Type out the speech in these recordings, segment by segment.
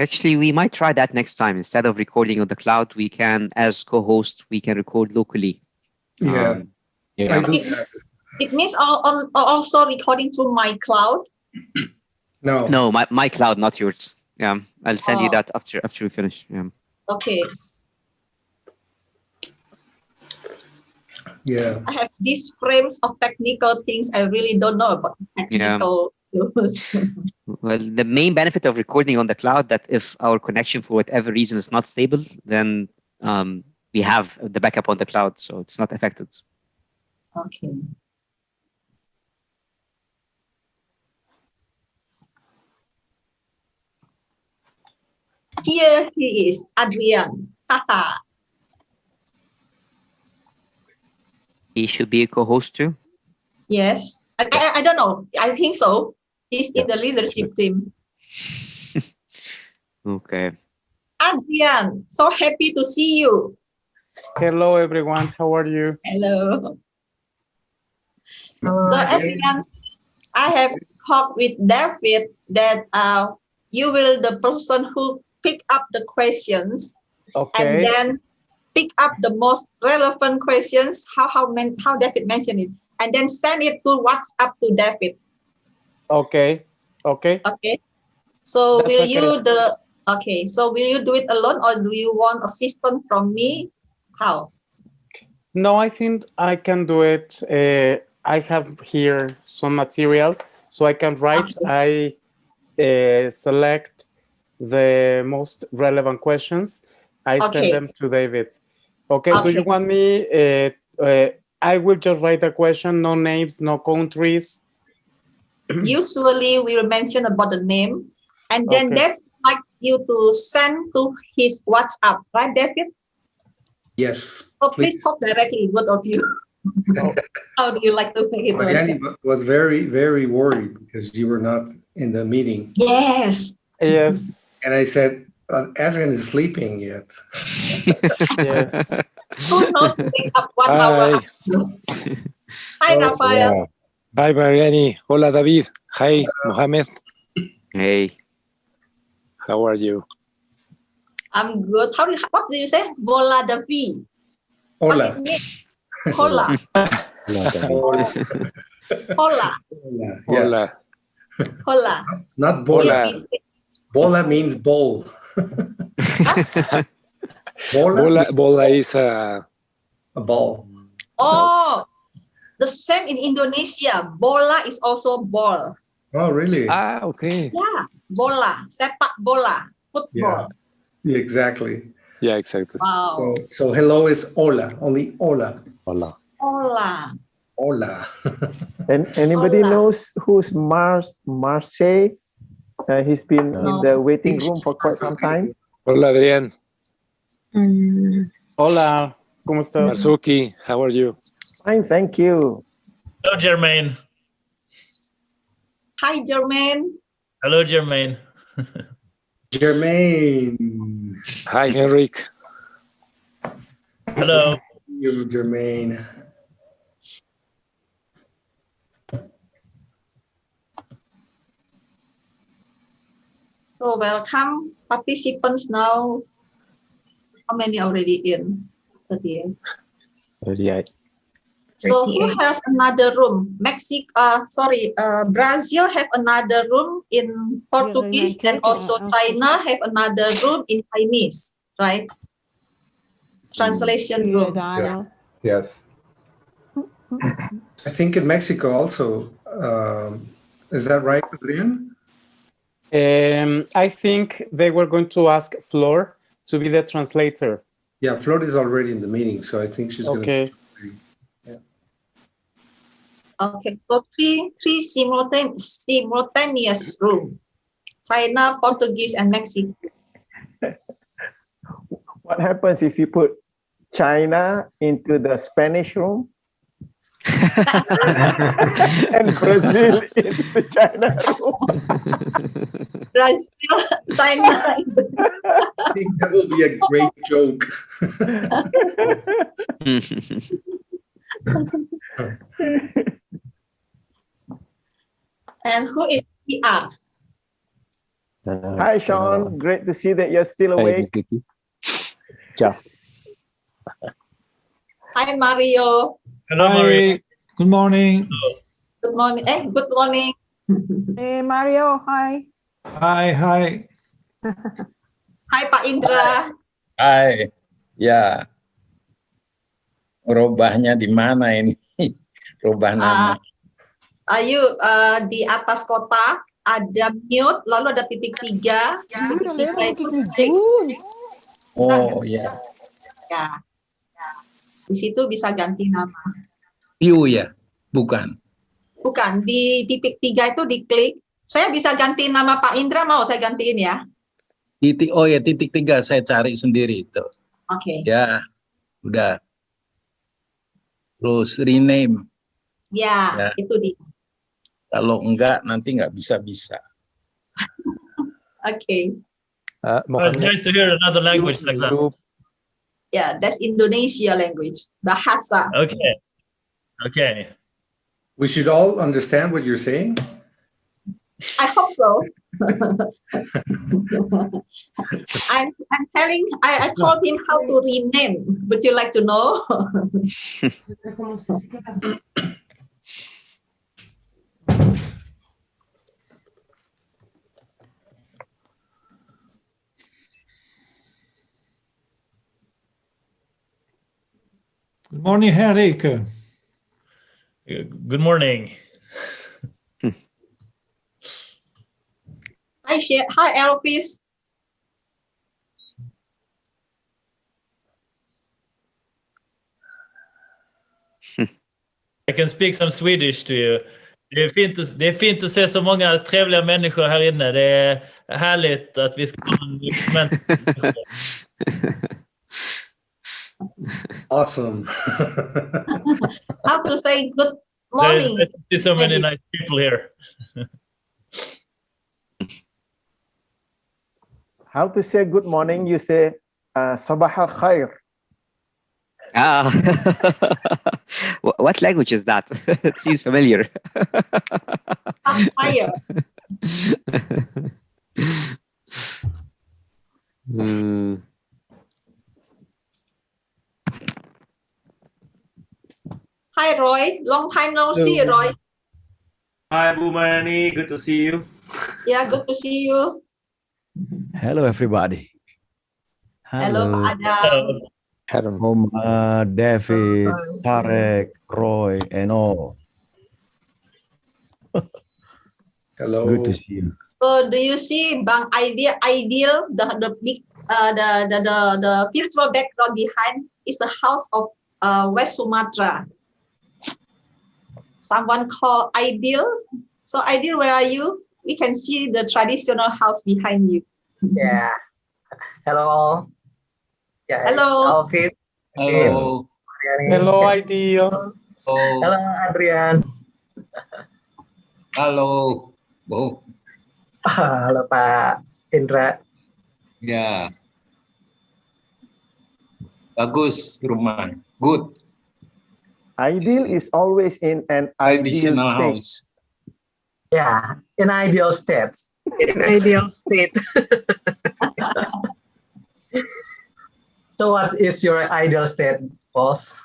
Actually, we might try that next time. Instead of recording on the cloud, we can, as co-host, we can record locally. Yeah. Yeah. I do that. It means also recording through my cloud. No. No, my cloud, not yours. Yeah, I'll send you Oh. that after we finish. Yeah. Okay. Yeah. I have these frames of technical things. I really don't know about technical tools. Well, the main benefit of recording on the cloud, that if our connection for whatever reason is not stable, then we have the backup on the cloud, so it's not affected. Okay. Here he is, Adrian. Haha. He should be a co-host too. Yes. I don't know. I think so. He's in the leadership team. Okay. Adrian, so happy to see you. Hello, everyone. How are you? Hello. Hello, So Adrian. Adrian, I have talked with David that you will the person who pick up the questions and Okay. then pick up the most relevant questions. How David mentioned it, and then send it to WhatsApp to David. Okay. Okay. Okay. So That's will okay. you So will you do it alone, or do you want assistance from me? How? No, I think I can do it. I have here some material, so I can write. Okay. I select the most relevant questions. I send Okay. them to David. Okay. Do you Okay. want me? I will just write a question. No names, no countries. Usually we will mention about the name, and then Okay. David like you to send to his WhatsApp, right, David? Yes. So please talk directly, both of you. Oh. How do you like to make it? Mariani was very, very worried because you were not in the meeting. Yes. Yes. And I said, Adrian is sleeping yet. Yes. Who knows to wake up 1 hour after? Hi, Oh, Rafael. Yeah. Hi, Mariani. Hola, David. Hi, Mohammed. Hey. How are you? I'm good. What do you say? Bola the V. What Hola. it mean? Hola. Hola, David. Hola. Yeah. Hola. Hola. Not bola. Hola. Bola means bowl. Bola, Bola is a a ball. Oh, the same in Indonesia. Bola is also ball. Oh, really? okay. Yeah, bola, sepak bola, football. Yeah, exactly. Yeah, exactly. Wow. So hello is hola, only hola. Hola. Hola. Hola. And anybody Hola. knows who's Marche? He's been in No. the waiting room for quite some time. Hola, Adrián. Hola. ¿Cómo estás? Marzuki, how are you? Fine, thank you. Hello, Jermaine. Hi, Jermaine. Hello, Jermaine. Jermaine. Hi, Henrik. Hello. You, Jermaine. So welcome participants now. How many already in? 38. 38. So who has another room? Brazil have another room in Portuguese, and also China have another room in Chinese, right? Translation room. Yes. I think in Mexico also. Is that right, Adrian? I think they were going to ask Flor to be the translator. Yeah, Flor is already in the meeting, so I think she's going to. Okay. Okay, so three simultaneous room. China, Portuguese, and Mexico. What happens if you put China into the Spanish room and Brazil into the China room? Brazil, China. I think that will be a great joke. And who is PR? Hi, Sean. Great to see that you're still Hey, awake. Miss Vicky. Just. Hi, Mario. Hello, Mario. Good morning. Good morning. Good morning. Hey, Mario. Hi. Hi. Hi, Pak Indra. Hai, ya, merubahnya di mana ini? Rubah nama. Ayo di atas kotak ada mute, lalu ada titik 3. Titik 3 itu six. Oh ya, Ya. Di situ bisa ganti nama. view ya, bukan. Bukan, di titik 3 itu diklik. Saya bisa gantiin nama Pak Indra, mau saya gantiin ya? Oh ya, titik 3 saya cari sendiri itu. Oke. Ya, udah. Terus rename. Ya, itu dia. Kalau enggak, nanti nggak bisa-bisa. Oke. It's nice to hear another language like that. Yeah, that's Indonesia language. Bahasa. Okay. We should all understand what you're saying. I hope so. I'm telling. I told him how to rename. Would you like to know? Good morning, Henrik. Good morning. Hi, Elvis. I can speak some Swedish to you. Det är fint att se så många trevliga människor här inne. Det är härligt att vi ska ha en dokumentation. Awesome. How to say good morning? There's so many nice people here. How to say good morning? You say Sabah al Khair. What language is that? It seems familiar. Fire. Hi, Roy. Long time no see, Roy. Hi, Bu Marani. Good to see you. Yeah, good to see you. Hello, everybody. Hello, Adam. David, Tarek, Roy, and all. Hello. Good to see you. So, do you see Bang Ideal? The big the virtual background behind is the house of West Sumatra. Someone called Ideal. So, Ideal, where are you? We can see the traditional house behind you. Yeah. Hello all. Yeah, hello. Alfie. Hello. Hello, Ideal. Hello, Adrian. Halo, Bu. Halo, Pak Indra. Ya. Bagus rumah. Good. Ideal is always in an ideal Traditional state. house. Yeah, in ideal state. In ideal state. So what is your ideal state, boss?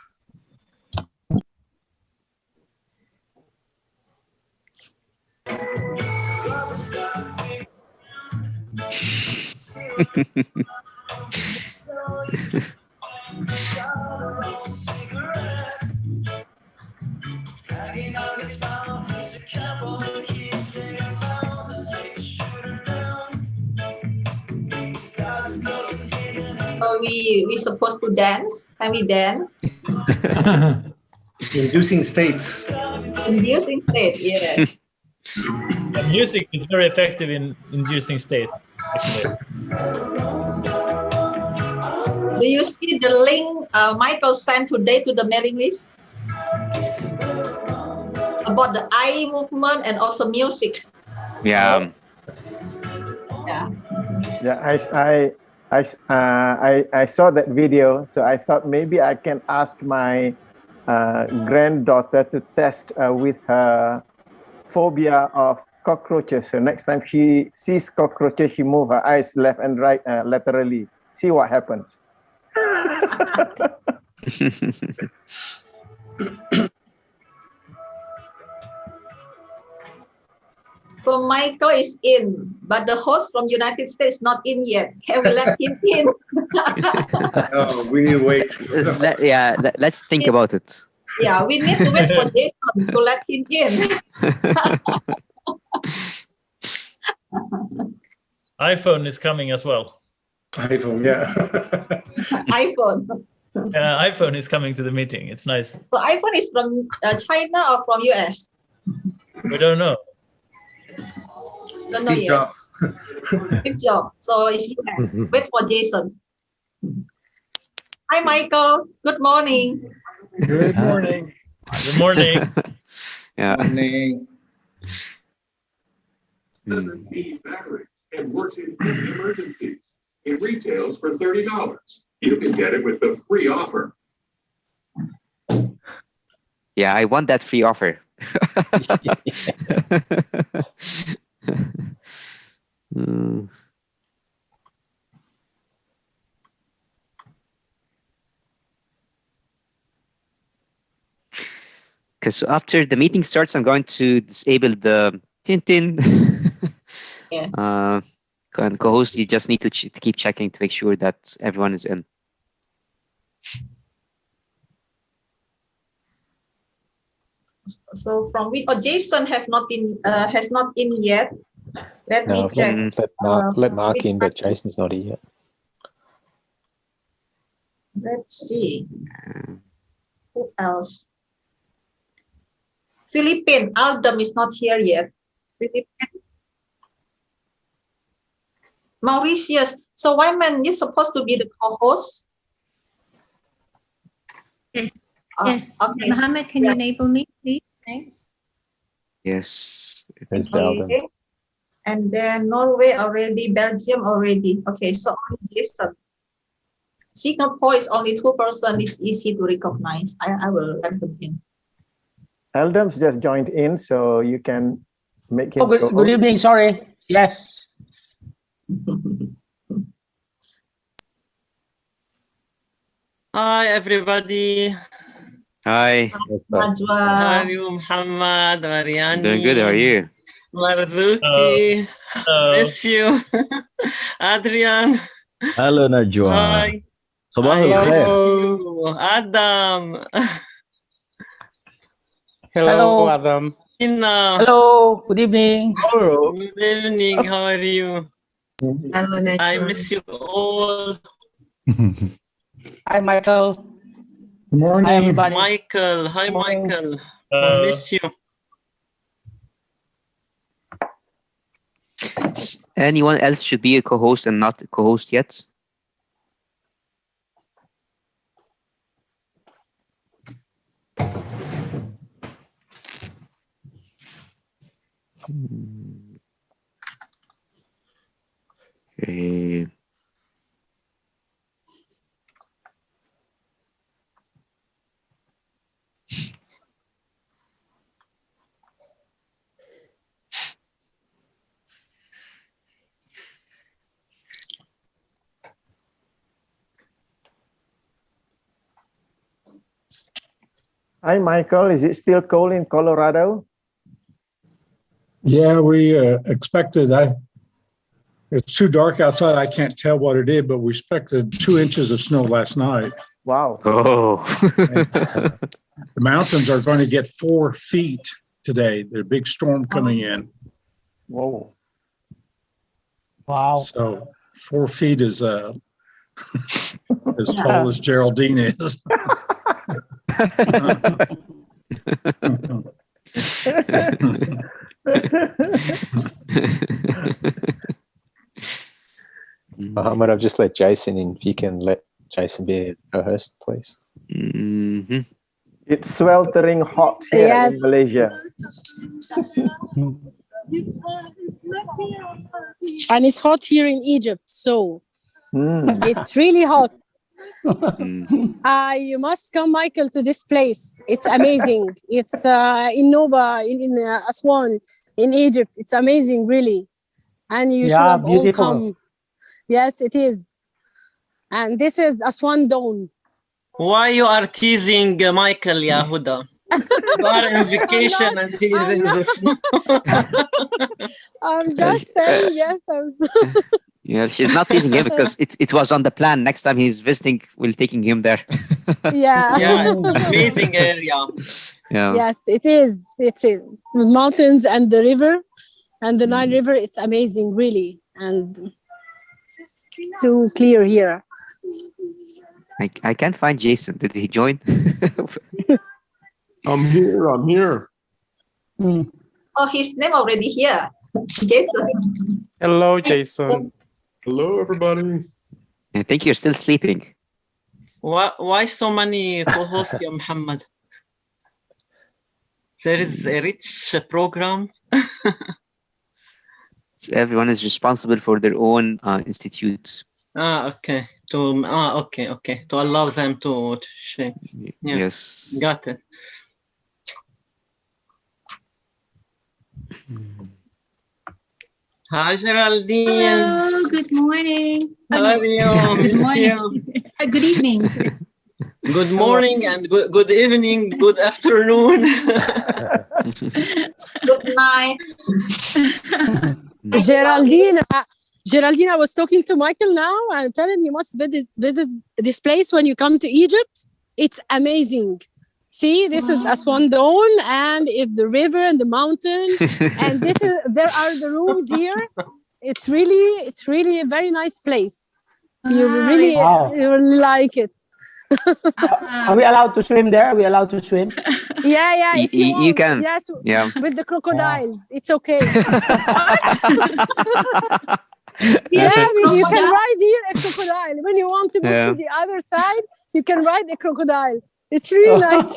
So we supposed to dance? Can we dance? Inducing states. Inducing state, yes. Music is very effective in inducing state. Actually. Do you see the link Michael sent today to the mailing list? About the eye movement and also music. Yeah. Yeah. Yeah, I saw that video, so I thought maybe I can ask my granddaughter to test with her phobia of cockroaches. So next time she sees cockroaches, she move her eyes left and right laterally. See what happens. So Michael is in, but the host from United States not in yet. Can we let him in? No, we need to wait. Let's think about it. Yeah, we need to wait for Jason to let him in. iPhone is coming as well. iPhone, yeah. iPhone. iPhone is coming to the meeting. It's nice. So iPhone is from China or from US? We don't know. Don't know Steve yet. Jobs. Steve Jobs. So it's US. Wait for Jason. Hi, Michael. Good morning. Good morning. Good morning. Yeah. Morning. Doesn't need batteries and works in emergencies. It retails for $30. You can get it with the free offer. Yeah, I want that free offer. Because after the meeting starts, I'm going to disable the Tintin. Yeah. And co-host, you just need to keep checking to make sure that everyone is in. So from which? Oh, Jason has not in yet. Let me No, check. let Mark which in, but Jason's not here yet. Let's see. Who else? Philippine. Aldam is not here yet. Philippine. Mauritius. So Wyman, you're supposed to be the co-host? Yes. Yes. Okay. Mohammed, can you enable me, please? Thanks. Yes. There's Dalton. Okay. And then Norway already, Belgium already. Okay, so only Jason. Singapore is only 2 persons. It's easy to recognize. I will let them in. Eldam's just joined in, so you can make him good co-host. evening. Sorry. Yes. Hi, everybody. Hi. Najwa. How are you, Muhammad, Mariani? Doing good. How are you? Marzuki. Miss you. Adrian. Hello Najwa. Hi. صباح الخير. Adam. Hello, Adam. Ina. Hello. Good evening. Hello. Good evening. How are you? Hello, Najwa. I miss you all. Hi, Michael. Good morning. Hi, everybody. Michael. Hi, Morning. Michael. I miss you. Anyone else should be a co-host and not a co-host yet? Okay. Hi, Michael. Is it still cold in Colorado? Yeah, we expected. It's too dark outside. I can't tell what it is, but we expected 2 inches of snow last night. Wow. Oh. The mountains are going to get 4 feet today. There's a big storm coming in. Whoa. Wow. So 4 feet is as tall as Geraldine is. Mohammed, I've just let Jason in. If you can let Jason be a host, please. Mm-hmm. It's sweltering hot here Yes. in Malaysia. And it's hot here in Egypt, so Mm. it's really hot. You must come, Michael, to this place. It's amazing. It's in Noba, in Aswan. in Egypt. It's amazing, really. And you should Yeah, have all beautiful. come. Yes, it is. And this is Aswan Dawn. Why you are teasing Michael, Yahuda? You are on vacation and he is in the snow. I'm just saying, yes. Yeah, she's not teasing him because it was on the plan. Next time he's visiting, we're taking him there. Yeah. Yeah, it's an amazing area. Yeah. Yes, it is. It is. The mountains and the river and the Nile River, it's amazing, really. And it's too clear here. I can't find Jason. Did he join? I'm here. Oh, his name already here. Jason. Hello, Jason. Hello, everybody. I think you're still sleeping. Why so many co-hosts, Ya Muhammad? There is a rich program. Everyone is responsible for their own institutes. Okay. Okay. To allow them to share. Yeah. Yes. Got it. Hi, Geraldine. Hello, good morning. How are you? Good Miss morning. you. Good evening. Good morning and good evening, good afternoon. Good night. Geraldine, I was talking to Michael now and tell him you must visit this place when you come to Egypt. It's amazing. See, this is Aswan Dawn, and it's the river and the mountain, and there are the rooms here. It's really a very nice place. You really like it. Are we allowed to swim there? Are we allowed to swim? Yeah, if you want. You can. Yes, yeah. With the crocodiles, it's okay. Yeah, you can ride here a crocodile. When you want to move to the other side, you can ride a crocodile. It's really nice.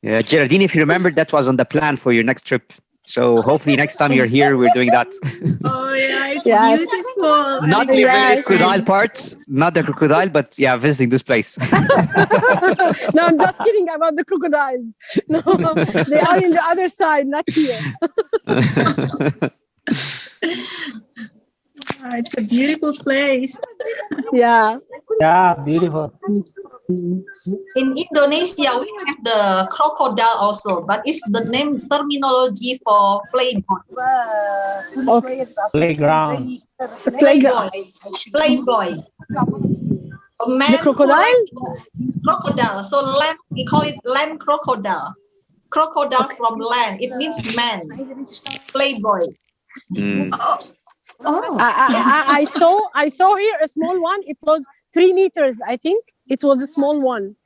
Yeah, Geraldine, if you remember, that was on the plan for your next trip. So hopefully next time you're here, we're doing that. Oh, yeah, it's beautiful. Not the crocodile part, not the crocodile, but yeah, visiting this place. No, I'm just kidding about the crocodiles. No, they are in the other side, not here. It's a beautiful place. Yeah. Yeah, beautiful. In Indonesia, we have the crocodile also, but it's the name terminology for playboy. Playground. Playboy. A man The crocodile? Crocodile. So land, we call it land crocodile. Crocodile from land. It means man. Playboy. I saw here a small one. It was 3 meters, I think. It was a small one.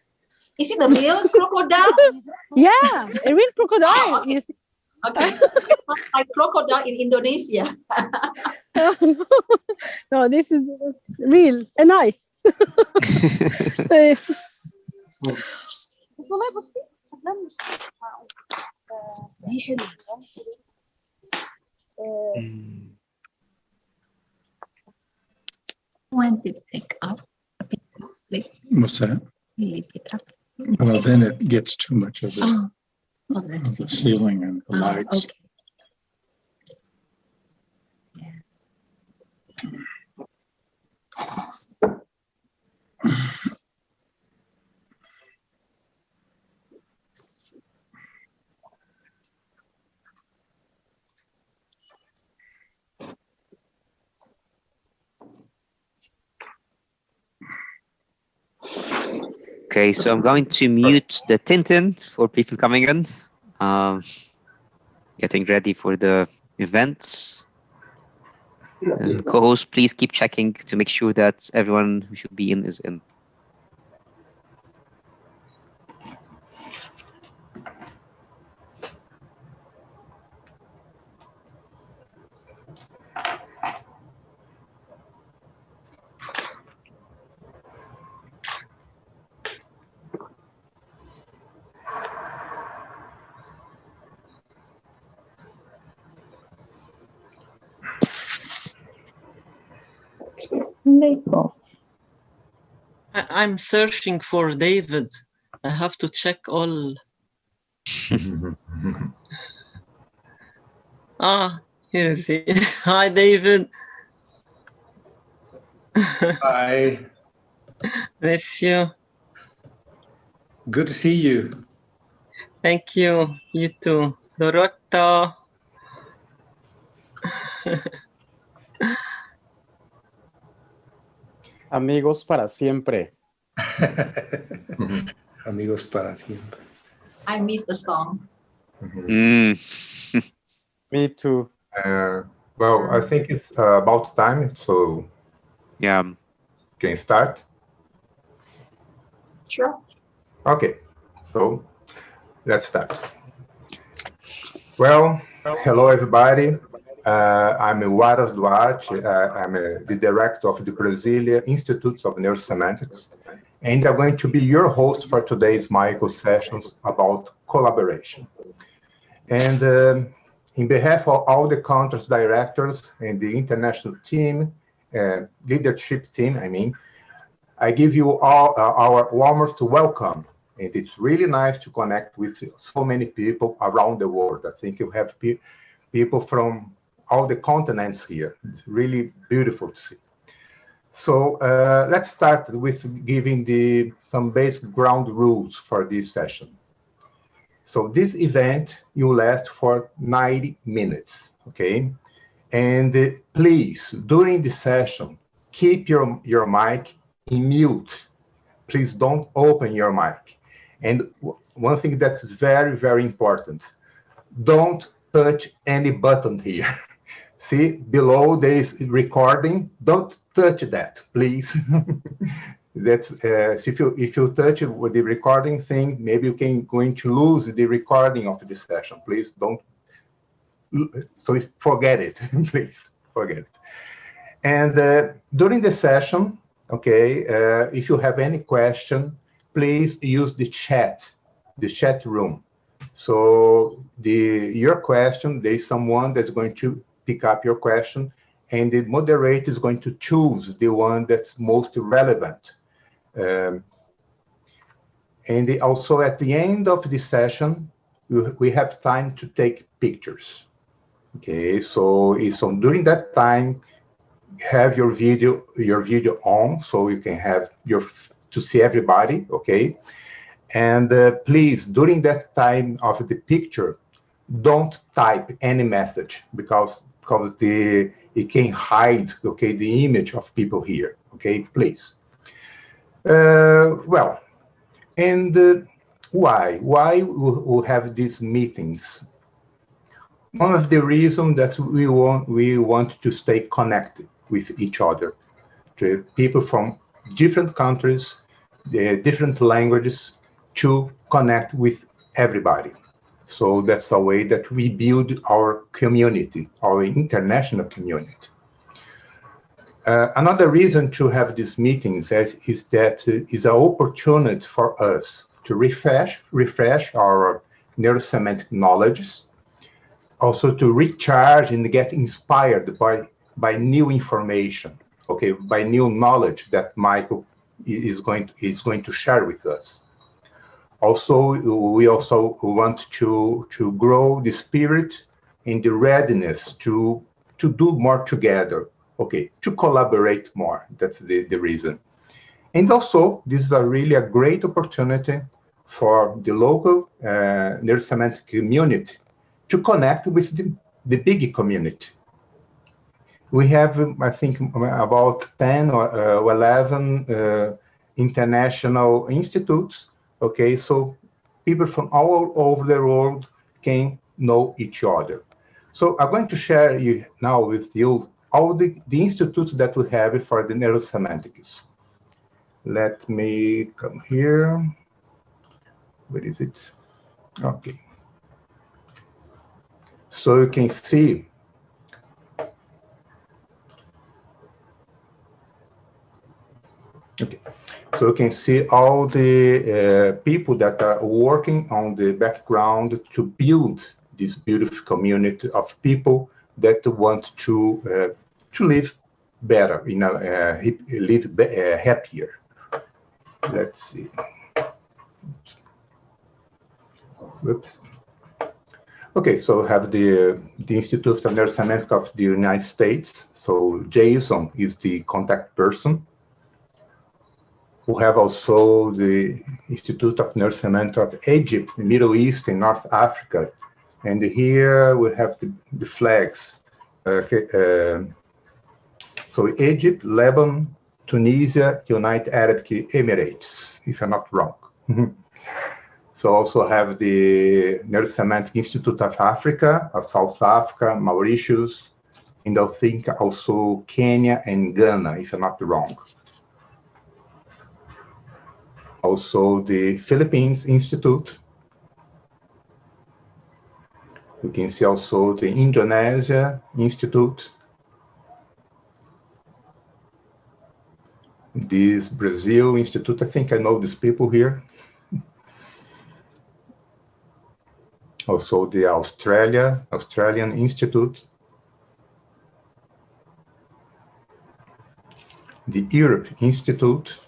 Is it a real crocodile? Yeah, a real crocodile. Okay. Okay. It's not like crocodile in Indonesia. No, this is real and nice. Want to pick up a bit, like What's that? really pick up. Well, then it gets too much of Oh, of the ceiling and the lights. Okay. Okay, so I'm going to mute the Tintin for people coming in. Getting ready for the events. And co-host, please keep checking to make sure that everyone who should be in is in. I'm searching for David. I have to check all. Here is he. Hi, David. Hi. Miss you. Good to see you. Thank you. You too. Dorota. Amigos para siempre. Amigos para siempre. I miss the song. Me too. Well, I think it's about time, so yeah, can start. Sure. Okay, so let's start. Well, hello everybody. I'm Waras Duarte. I'm the director of the Brazilian Institute of Neurosemantics, and I'm going to be your host for today's Michael sessions about collaboration. And in behalf of all the country's directors and the international team, leadership team, I give you all our warmest welcome. And it's really nice to connect with so many people around the world. I think you have people from all the continents here. It's really beautiful to see. So let's start with giving some basic ground rules for this session. So this event will last for 90 minutes, okay? And please, during the session, keep your mic in mute. Please don't open your mic. And one thing that's very, very important, don't touch any button here. See, below there is recording. Don't touch that, please. That's if you touch it with the recording thing, maybe you can going to lose the recording of the session. Please don't. So forget it, please forget it. And during the session, okay, if you have any question, please use the chat room. So your question, there is someone that's going to pick up your question, and the moderator is going to choose the one that's most relevant. And also at the end of the session, we have time to take pictures. Okay, so during that time, have your video on, so you can have to see everybody. Okay, and please, during that time of the picture, don't type any message because it can hide, okay, the image of people here. Okay, please. Well, and why we have these meetings? One of the reasons that we want to stay connected with each other, to people from different countries, different languages, to connect with everybody. So that's a way that we build our community, our international community. Another reason to have these meetings is that it's an opportunity for us to refresh our neurosemantic knowledge, also to recharge and get inspired by new information, okay, by new knowledge that Michael is going to share with us. Also, we also want to grow the spirit and the readiness to do more together, okay, to collaborate more. That's the reason. And also, this is really a great opportunity for the local neurosemantic community to connect with the big community. We have, I think, about 10 or 11 international institutes. Okay, so people from all over the world can know each other. So I'm going to share now with you all the institutes that we have for the neurosemantics. Let me come here. Where is it? Okay. So you can see okay. So you can see all the people that are working on the background to build this beautiful community of people that want to live better, live happier. Let's see. Whoops. Okay, so have the Institute of Neuroscientists of the United States. So Jason is the contact person. We have also the Institute of Neuroscientists of Egypt, the Middle East, and North Africa. And here we have the flags. So Egypt, Lebanon, Tunisia, United Arab Emirates, if I'm not wrong. So also have the Neuroscientific Institute of Africa, of South Africa, Mauritius, and I think also Kenya and Ghana, if I'm not wrong. Also the Philippines Institute. You can see also the Indonesia Institute. This Brazil Institute, I think I know these people here. Also the Australian Institute. The Europe Institute.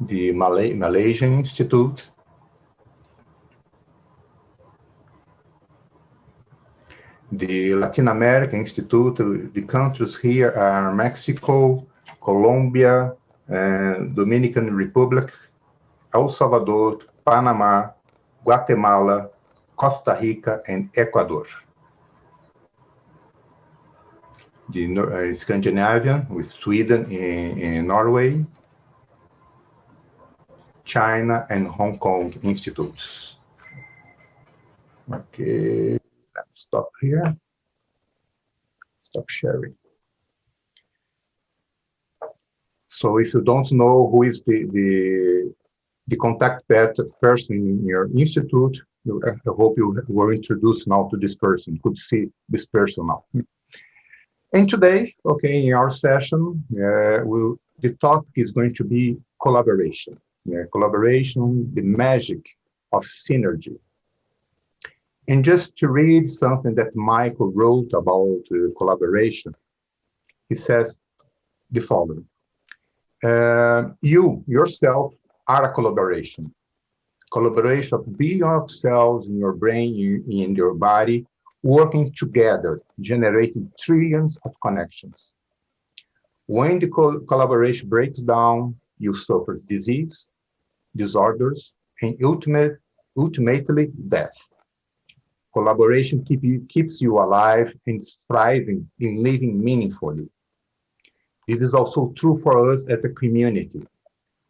The Malaysian Institute. The Latin American Institute. The countries here are Mexico, Colombia, Dominican Republic, El Salvador, Panama, Guatemala, Costa Rica, and Ecuador. The Scandinavian with Sweden and Norway, China, and Hong Kong institutes. Okay, let's stop here. Stop sharing. So if you don't know who is the contact person in your institute, I hope you were introduced now to this person, could see this person now. And today, okay, in our session, the topic is going to be collaboration. Collaboration, the magic of synergy. And just to read something that Michael wrote about collaboration, he says the following. You, yourself, are a collaboration. Collaboration of billions of cells in your brain, in your body, working together, generating trillions of connections. When the collaboration breaks down, you suffer disease, disorders, and ultimately death. Collaboration keeps you alive and thriving in living meaningfully. This is also true for us as a community.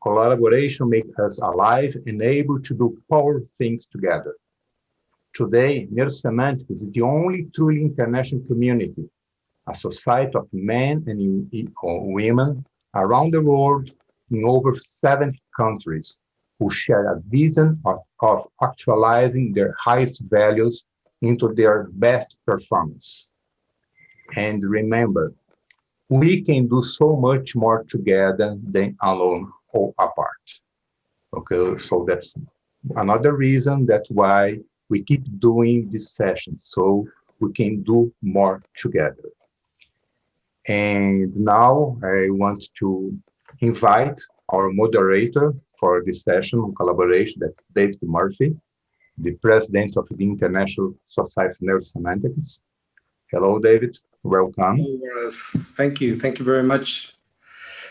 Collaboration makes us alive and able to do powerful things together. Today, Neurosemantics is the only truly international community, a society of men and women around the world in over 70 countries who share a vision of actualizing their highest values into their best performance. And remember, we can do so much more together than alone or apart. Okay, so that's another reason that's why we keep doing this session, so we can do more together. And now I want to invite our moderator for this session on collaboration, that's David Murphy, the president of the International Society of Neurosemantics. Hello, David. Welcome. Yes. Thank you. Thank you very much.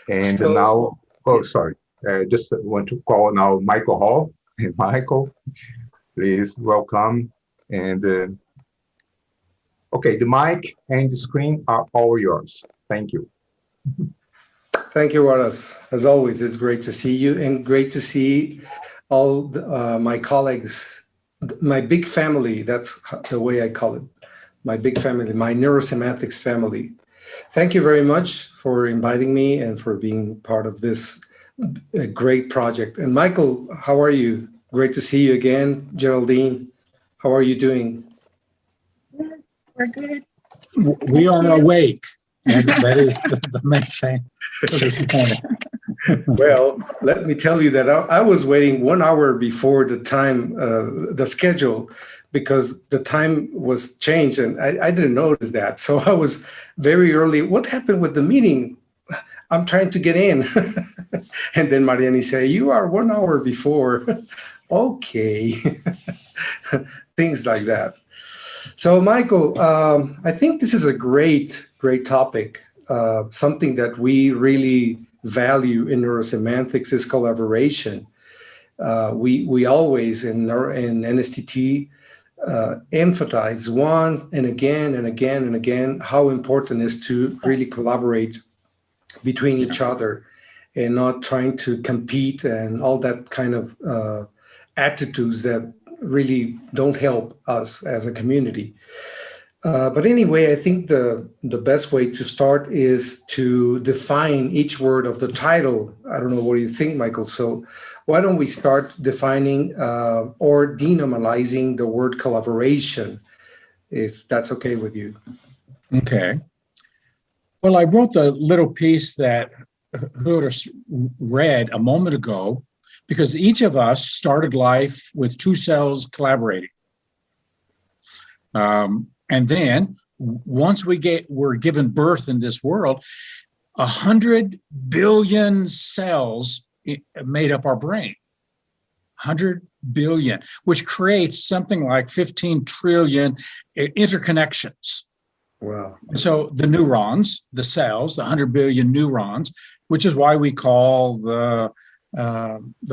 And now, oh, sorry. Just want to call now Michael Hall. And Michael, please welcome. And okay, the mic and the screen are all yours. Thank you. Thank you, Wallace. As always, it's great to see you and great to see all my colleagues, my big family. That's the way I call it. My big family, my Neurosemantics family. Thank you very much for inviting me and for being part of this great project. And Michael, how are you? Great to see you again. Geraldine, how are you doing? We're good. We are awake, and that is the main thing for this morning. Well, let me tell you that I was waiting 1 hour before the time, the schedule, because the time was changed and I didn't notice that. So I was very early. What happened with the meeting? I'm trying to get in. And then Mariani said, you are 1 hour before. Okay. Things like that. So, Michael, I think this is a great topic. Something that we really value in neurosemantics is collaboration. We always in NSTT emphasize once and again and again and again how important it is to really collaborate between each other and not trying to compete and all that kind of attitudes that really don't help us as a community. But anyway, I think the best way to start is to define each word of the title. I don't know what you think, Michael. So why don't we start defining or denormalizing the word collaboration, if that's okay with you? Okay. Well, I wrote the little piece that Huda read a moment ago because each of us started life with two cells collaborating. And then once we're given birth in this world, 100 billion cells made up our brain. 100 billion, which creates something like 15 trillion interconnections. Wow. So the neurons, the cells, the 100 billion neurons, which is why we call the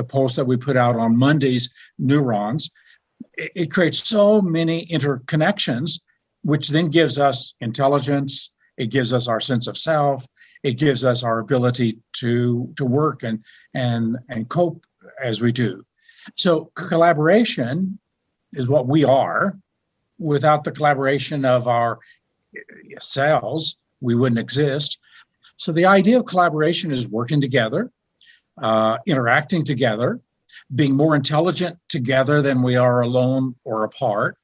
post that we put out on Mondays neurons, it creates so many interconnections, which then gives us intelligence. It gives us our sense of self. It gives us our ability to work and cope as we do. So collaboration is what we are. Without the collaboration of our cells, we wouldn't exist. So the idea of collaboration is working together, interacting together, being more intelligent together than we are alone or apart.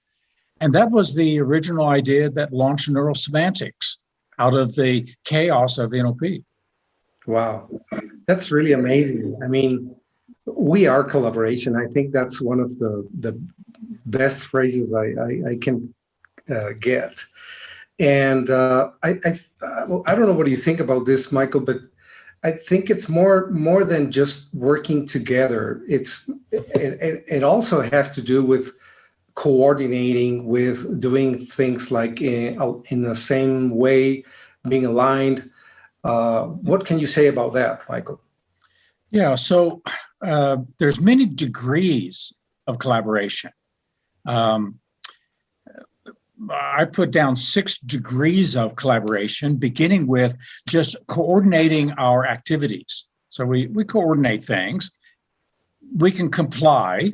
And that was the original idea that launched neurosemantics out of the chaos of NLP. Wow, that's really amazing. I mean, we are collaboration. I think that's one of the best phrases I can get. And I don't know what you think about this, Michael, but I think it's more than just working together. It also has to do with coordinating, with doing things like in the same way, being aligned. What can you say about that, Michael? Yeah, so there's many degrees of collaboration. I put down 6 degrees of collaboration, beginning with just coordinating our activities. So we coordinate things. We can comply.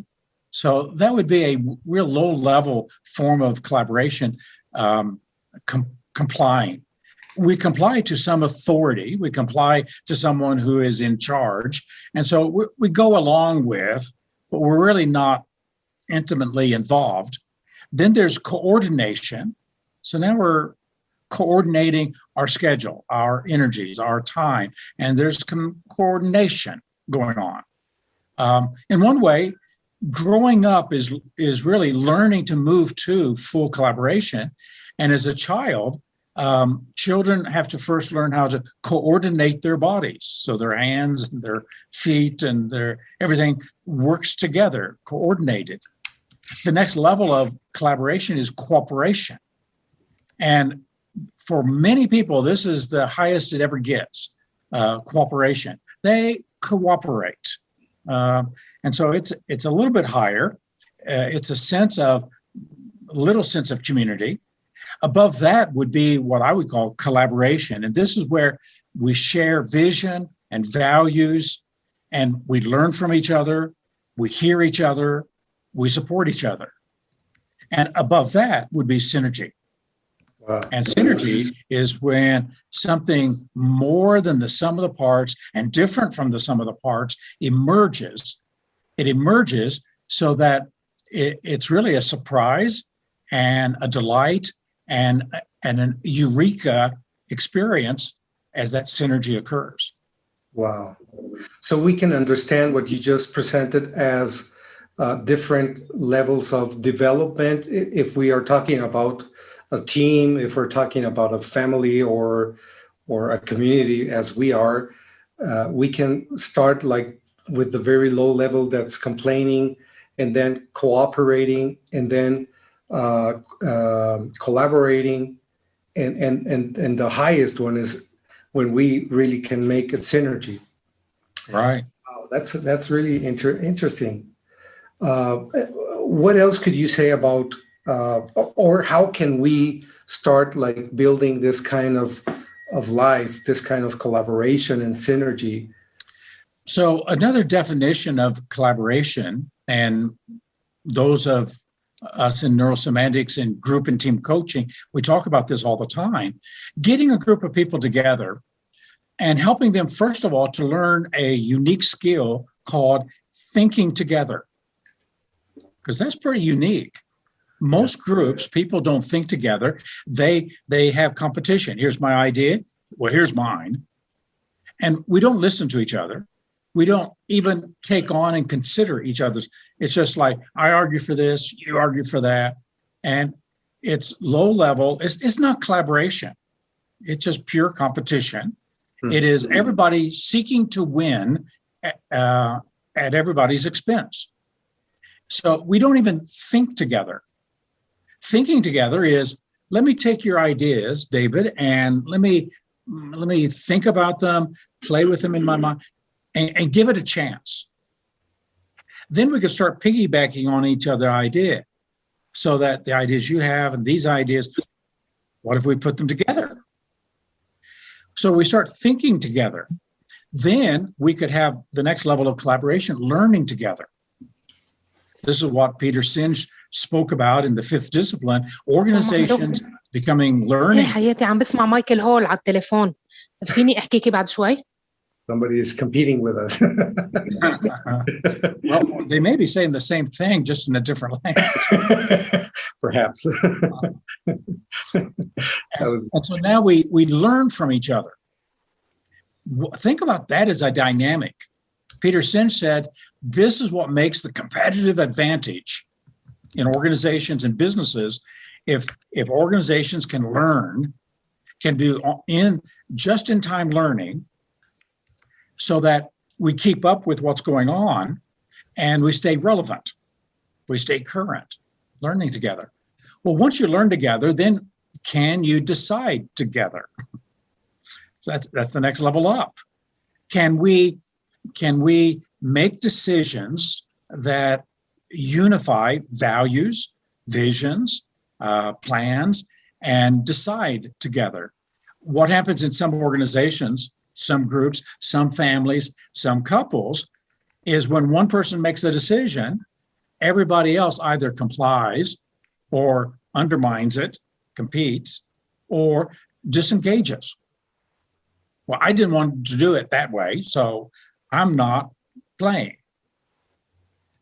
So that would be a real low-level form of collaboration, complying. We comply to some authority. We comply to someone who is in charge. And so we go along with, but we're really not intimately involved. Then there's coordination. So now we're coordinating our schedule, our energies, our time, and there's coordination going on. In one way, growing up is really learning to move to full collaboration. And as a child, children have to first learn how to coordinate their bodies. So their hands, and their feet, and everything works together, coordinated. The next level of collaboration is cooperation. And for many people, this is the highest it ever gets, cooperation. They cooperate. And so it's a little bit higher. It's a little sense of community. Above that would be what I would call collaboration. And this is where we share vision and values, and we learn from each other, we hear each other, we support each other. And above that would be synergy. Wow. And synergy is when something more than the sum of the parts and different from the sum of the parts emerges. It emerges so that it's really a surprise and a delight and an eureka experience as that synergy occurs. Wow. So we can understand what you just presented as different levels of development. If we are talking about a team, if we're talking about a family or a community as we are, we can start like with the very low level that's complaining and then cooperating, and then collaborating, and the highest one is when we really can make a synergy. Right. Wow, that's really interesting. What else could you say about, or how can we start like building this kind of life, this kind of collaboration and synergy? So another definition of collaboration, and those of us in neurosemantics and group and team coaching, we talk about this all the time, getting a group of people together and helping them, first of all, to learn a unique skill called thinking together, because that's pretty unique. Most groups, people don't think together. They have competition. Here's my idea. Well, here's mine. And we don't listen to each other. We don't even take on and consider each other's. It's just like, I argue for this, you argue for that. And it's low level. It's not collaboration. It's just pure competition. It is everybody seeking to win at everybody's expense. So we don't even think together. Thinking together is, let me take your ideas, David, and let me think about them, play with them in my mind, and give it a chance. Then we can start piggybacking on each other's idea, so that the ideas you have and these ideas, what if we put them together? So we start thinking together. Then we could have the next level of collaboration, learning together. This is what Peter Singe spoke about in the fifth discipline, organizations becoming learning. حياتي عم بسمع مايكل هول على التليفون. فيني احكيكي بعد شوي؟ Somebody is competing with us. Well, they may be saying the same thing, just in a different language. Perhaps. And so now we learn from each other. Think about that as a dynamic. Peter Singe said, this is what makes the competitive advantage in organizations and businesses. If organizations can learn, can do just-in-time learning, so that we keep up with what's going on and we stay relevant, we stay current, learning together. Well, once you learn together, then can you decide together? So that's the next level up. Can we make decisions that unify values, visions, plans, and decide together? What happens in some organizations, some groups, some families, some couples, is when one person makes a decision, everybody else either complies or undermines it, competes, or disengages. Well, I didn't want to do it that way, so I'm not playing.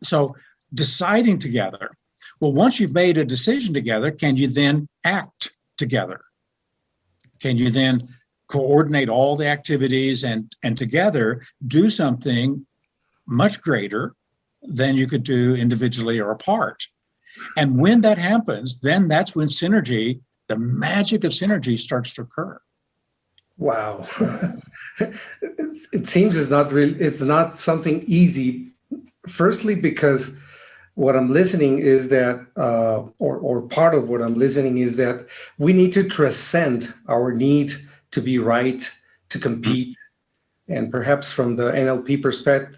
So deciding together. Well, once you've made a decision together, can you then act together? Can you then coordinate all the activities and together do something much greater than you could do individually or apart? And when that happens, then that's when synergy, the magic of synergy, starts to occur. Wow. It seems it's not something easy. Firstly, because what I'm listening is that, or part of what I'm listening is that we need to transcend our need to be right, to compete. And perhaps from the NLP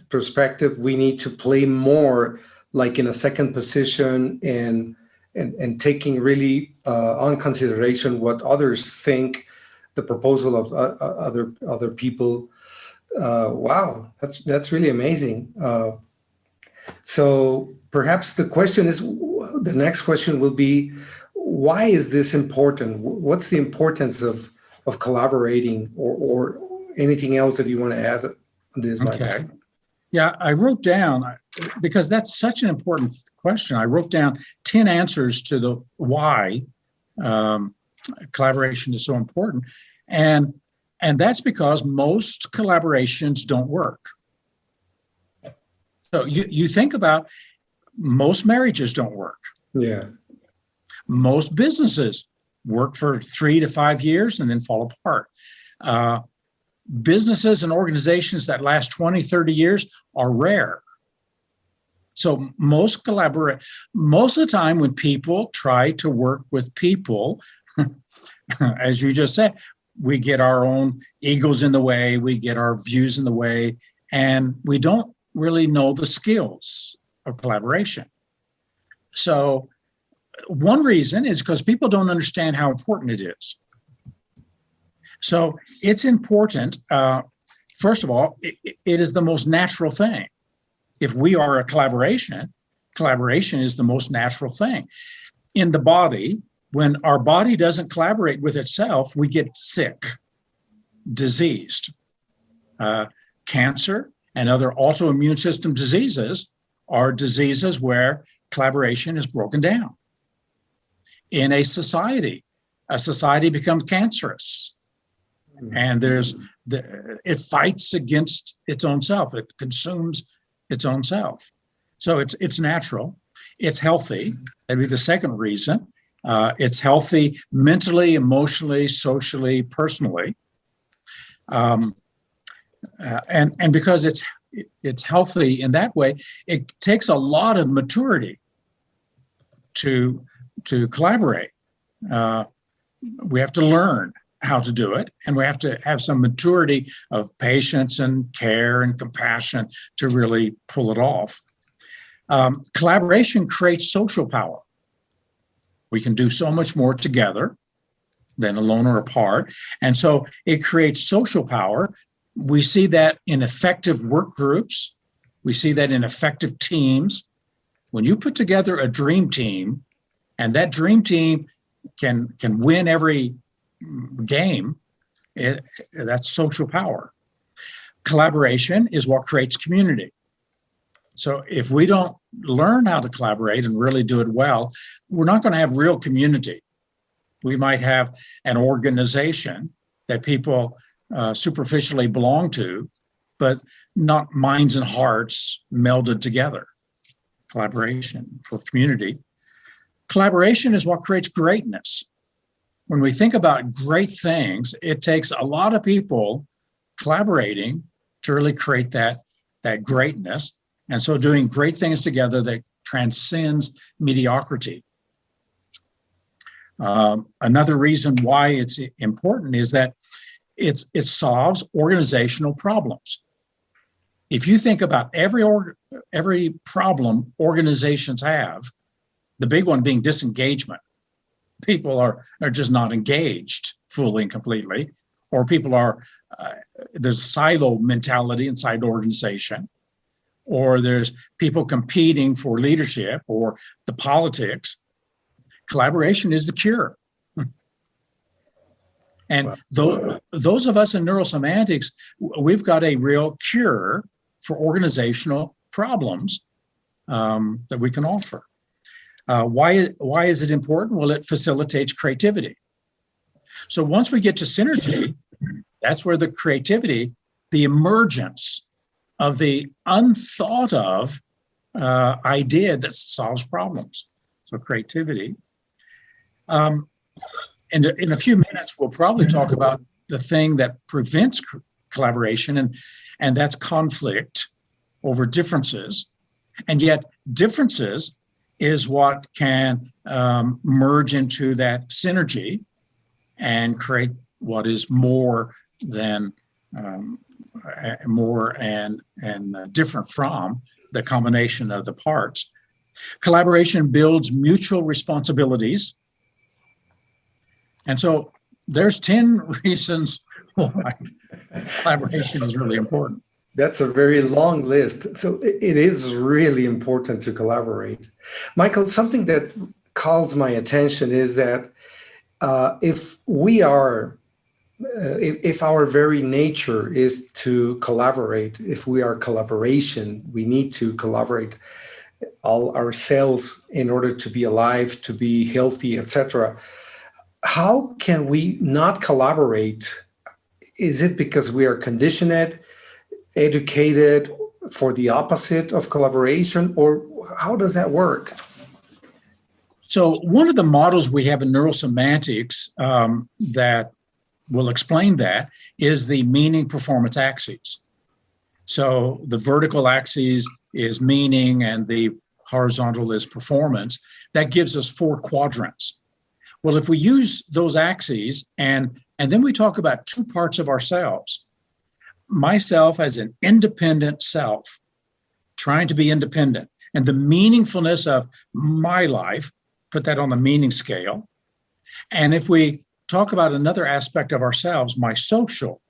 perspective, we need to play more like in a second position and taking really on consideration what others think, the proposal of other people. Wow, that's really amazing. So perhaps the next question will be, why is this important? What's the importance of collaborating, or anything else that you want to add on this? Okay. Yeah, I wrote down, because that's such an important question, I wrote down 10 answers to the why collaboration is so important. And that's because most collaborations don't work. So you think about, most marriages don't work. Yeah. Most businesses work for 3 to 5 years and then fall apart. Businesses and organizations that last 20, 30 years are rare. So most of the time when people try to work with people, as you just said, we get our own egos in the way, we get our views in the way, and we don't really know the skills of collaboration. So one reason is because people don't understand how important it is. So it's important, first of all, it is the most natural thing. If we are a collaboration, collaboration is the most natural thing. In the body, when our body doesn't collaborate with itself, we get sick, diseased. Cancer and other autoimmune system diseases are diseases where collaboration is broken down. In a society becomes cancerous. And it fights against its own self. It consumes its own self. So it's natural. It's healthy. That'd be the second reason. It's healthy mentally, emotionally, socially, personally. And because it's healthy in that way, it takes a lot of maturity to collaborate. We have to learn how to do it, and we have to have some maturity of patience and care and compassion to really pull it off. Collaboration creates social power. We can do so much more together than alone or apart. And so it creates social power. We see that in effective work groups. We see that in effective teams. When you put together a dream team, and that dream team can win every game, that's social power. Collaboration is what creates community. So if we don't learn how to collaborate and really do it well, we're not going to have real community. We might have an organization that people superficially belong to, but not minds and hearts melded together. Collaboration for community. Collaboration is what creates greatness. When we think about great things, it takes a lot of people collaborating to really create that greatness. And so doing great things together that transcends mediocrity. Another reason why it's important is that it solves organizational problems. If you think about every problem organizations have, the big one being disengagement. People are just not engaged fully and completely, or people are, there's silo mentality inside the organization, or there's people competing for leadership or the politics. Collaboration is the cure. And those of us in neurosemantics, we've got a real cure for organizational problems that we can offer. Why is it important? Well, it facilitates creativity. So once we get to synergy, that's where the creativity, the emergence of the unthought of idea that solves problems. So creativity. And in a few minutes, we'll probably talk about the thing that prevents collaboration, and that's conflict over differences. And yet differences is what can merge into that synergy and create what is more than more and different from the combination of the parts. Collaboration builds mutual responsibilities. And so there's 10 reasons why collaboration is really important. That's a very long list. So it is really important to collaborate. Michael, something that calls my attention is that if our very nature is to collaborate, if we are collaboration, we need to collaborate all ourselves in order to be alive, to be healthy, etc. How can we not collaborate? Is it because we are conditioned, educated for the opposite of collaboration, or how does that work? So one of the models we have in neurosemantics that will explain that is the meaning performance axes. So the vertical axis is meaning and the horizontal is performance. That gives us 4 quadrants. Well, if we use those axes and then we talk about 2 parts of ourselves, myself as an independent self, trying to be independent, and the meaningfulness of my life, put that on the meaning scale. And if we talk about another aspect of ourselves, my social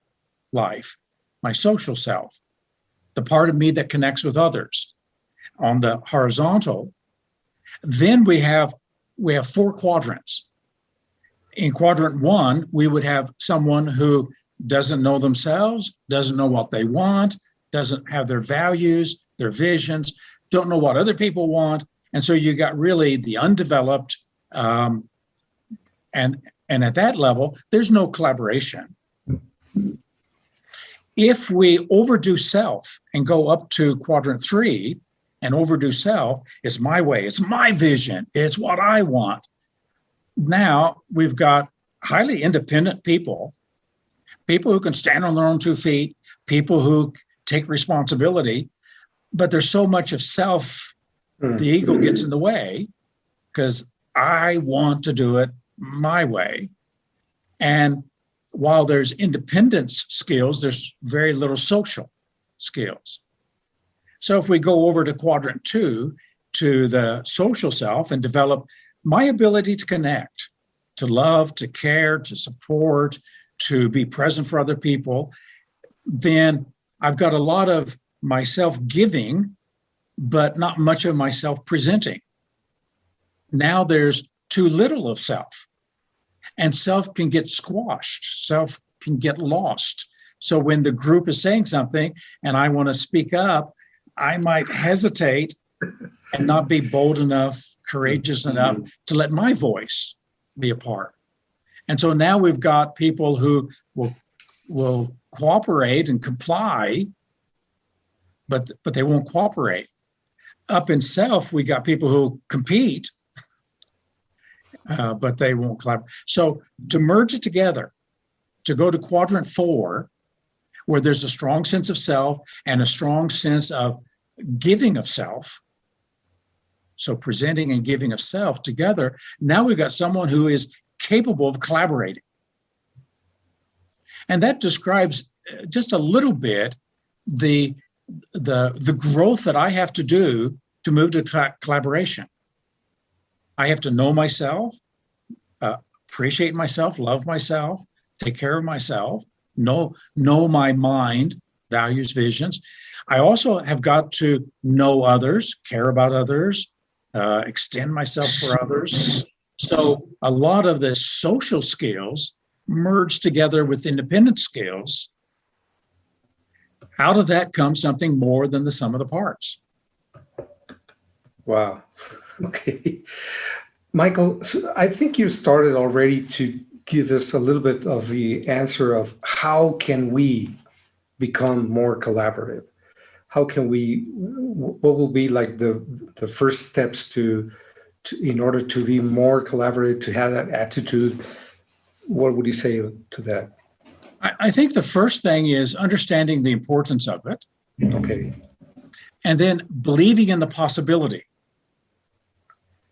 life, my social self, the part of me that connects with others on the horizontal, then we have 4 quadrants. In quadrant 1, we would have someone who doesn't know themselves, doesn't know what they want, doesn't have their values, their visions, don't know what other people want. And so you got really the undeveloped, and at that level, there's no collaboration. If we overdo self and go up to quadrant 3 and overdo self, it's my way, it's my vision, it's what I want. Now we've got highly independent people who can stand on their own 2 feet, people who take responsibility, but there's so much of self, the ego gets in the way because I want to do it my way. And while there's independence skills, there's very little social skills. So if we go over to quadrant 2, to the social self, and develop my ability to connect, to love, to care, to support, to be present for other people, then I've got a lot of myself giving, but not much of myself presenting. Now there's too little of self, and self can get squashed, self can get lost. So when the group is saying something and I want to speak up, I might hesitate and not be bold enough, courageous enough to let my voice be a part. And so now we've got people who will cooperate and comply, but they won't cooperate. Up in self, we got people who compete, but they won't collaborate. So to merge it together, to go to quadrant 4, where there's a strong sense of self and a strong sense of giving of self, so presenting and giving of self together, now we've got someone who is capable of collaborating. And that describes just a little bit the growth that I have to do to move to collaboration. I have to know myself, appreciate myself, love myself, take care of myself, know my mind, values, visions. I also have got to know others, care about others, extend myself for others. So a lot of the social skills merge together with independent skills. Out of that comes something more than the sum of the parts. Wow. Okay. Michael, so I think you started already to give us a little bit of the answer of how can we become more collaborative? How can we, what will be like the first steps to in order to be more collaborative, to have that attitude? What would you say to that? I think the first thing is understanding the importance of it. Okay. And then believing in the possibility.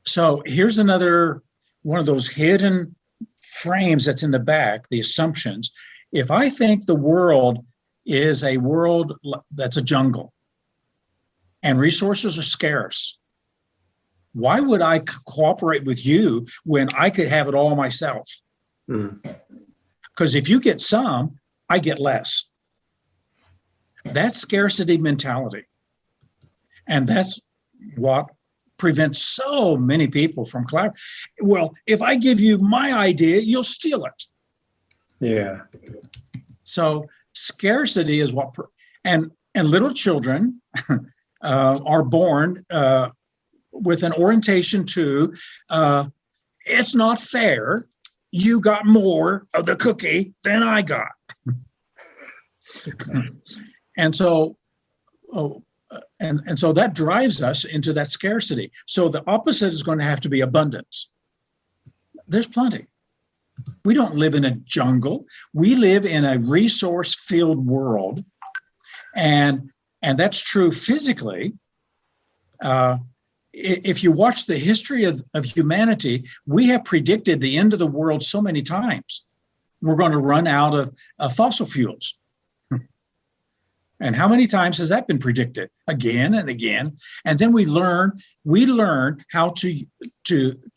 So here's another one of those hidden frames that's in the back, the assumptions. If I think the world is a world that's a jungle and resources are scarce, why would I cooperate with you when I could have it all myself? Because if you get some, I get less. That's scarcity mentality. And that's what prevents so many people from collaborating. Well, if I give you my idea, you'll steal it. Yeah. So scarcity is what, and little children are born with an orientation to, it's not fair. You got more of the cookie than I got. And so, and so that drives us into that scarcity. So the opposite is going to have to be abundance. There's plenty. We don't live in a jungle. We live in a resource-filled world. And that's true physically, If you watch the history of humanity, we have predicted the end of the world so many times. We're going to run out of fossil fuels. And how many times has that been predicted? Again and again. And then we learn how to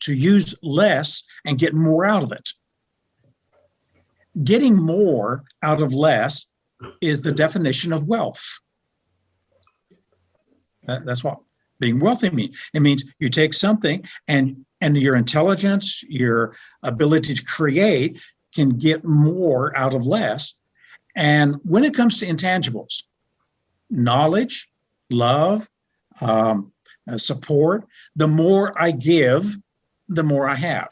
use less and get more out of it. Getting more out of less is the definition of wealth. That's what being wealthy means. It means you take something and your intelligence, your ability to create can get more out of less. And when it comes to intangibles, knowledge, love, support, the more I give, the more I have.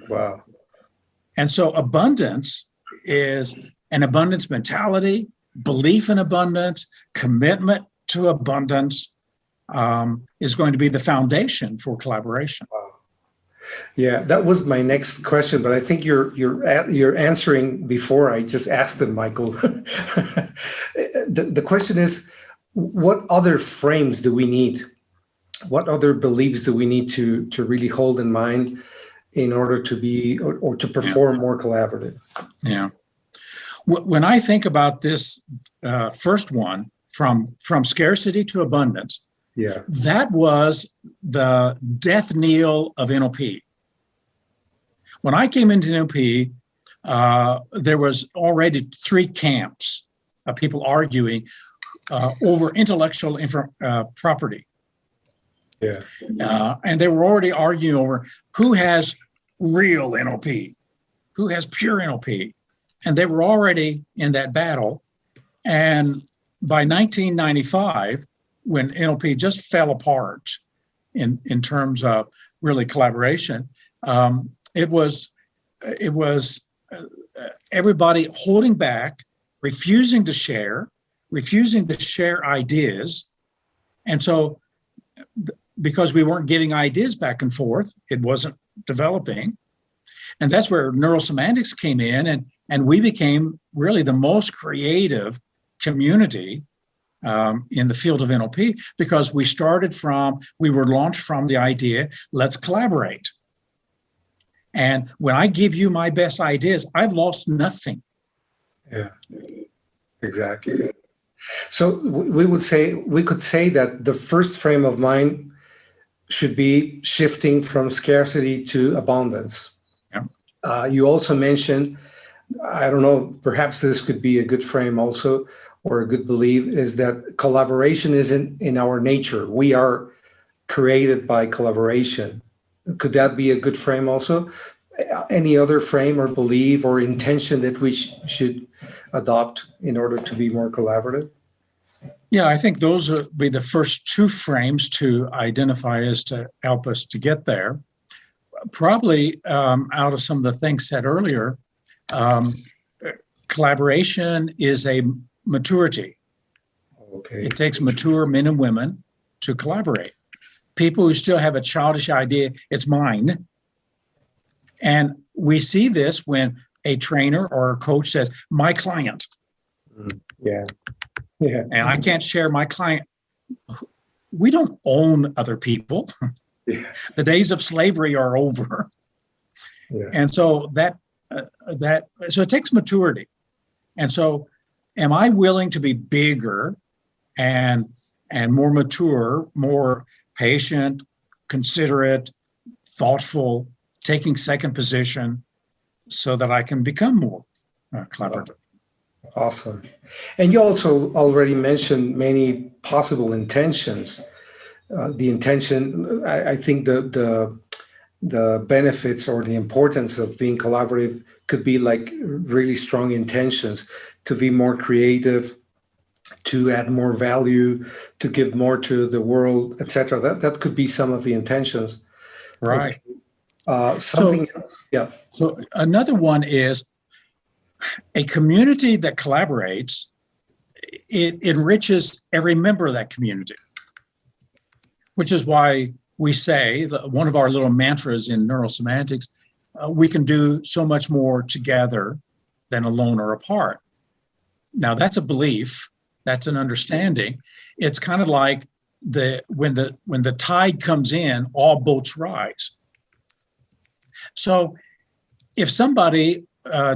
Wow. And so abundance is an abundance mentality, belief in abundance, commitment to abundance is going to be the foundation for collaboration. Wow. Yeah, that was my next question, but I think you're answering before I just asked it, Michael. The question is, what other frames do we need? What other beliefs do we need to really hold in mind in order to be or to perform more collaborative? Yeah. When I think about this first one, from scarcity to abundance, that was the death knell of NLP. When I came into NLP, there was already 3 camps of people arguing over intellectual property. And they were already arguing over who has real NLP, who has pure NLP. And they were already in that battle. And by 1995, when NLP just fell apart in terms of really collaboration, it was everybody holding back, refusing to share ideas. And so because we weren't getting ideas back and forth, it wasn't developing. And that's where neurosemantics came in, and we became really the most creative community in the field of NLP, because we were launched from the idea, let's collaborate. And when I give you my best ideas, I've lost nothing. Yeah, exactly. So we could say that the first frame of mind should be shifting from scarcity to abundance. Yeah. You also mentioned, I don't know, perhaps this could be a good frame also, or a good belief, is that collaboration isn't in our nature. We are created by collaboration. Could that be a good frame also? Any other frame or belief or intention that we should adopt in order to be more collaborative? Yeah, I think those would be the first 2 frames to identify as to help us to get there. Probably out of some of the things said earlier, collaboration is a maturity. Okay. It takes mature men and women to collaborate. People who still have a childish idea, it's mine. And we see this when a trainer or a coach says, my client. Yeah. And I can't share my client. We don't own other people. Yeah. The days of slavery are over. Yeah. And so so it takes maturity. And so am I willing to be bigger and more mature, more patient, considerate, thoughtful, taking second position so that I can become more collaborative? Awesome. And you also already mentioned many possible intentions. The intention, I think the benefits or the importance of being collaborative could be like really strong intentions to be more creative, to add more value, to give more to the world, etc. That could be some of the intentions. Right. Something else? Yeah. So another one is a community that collaborates, it enriches every member of that community, which is why we say, one of our little mantras in neurosemantics, we can do so much more together than alone or apart. Now, that's a belief, that's an understanding. It's kind of like when the tide comes in, all boats rise. So if somebody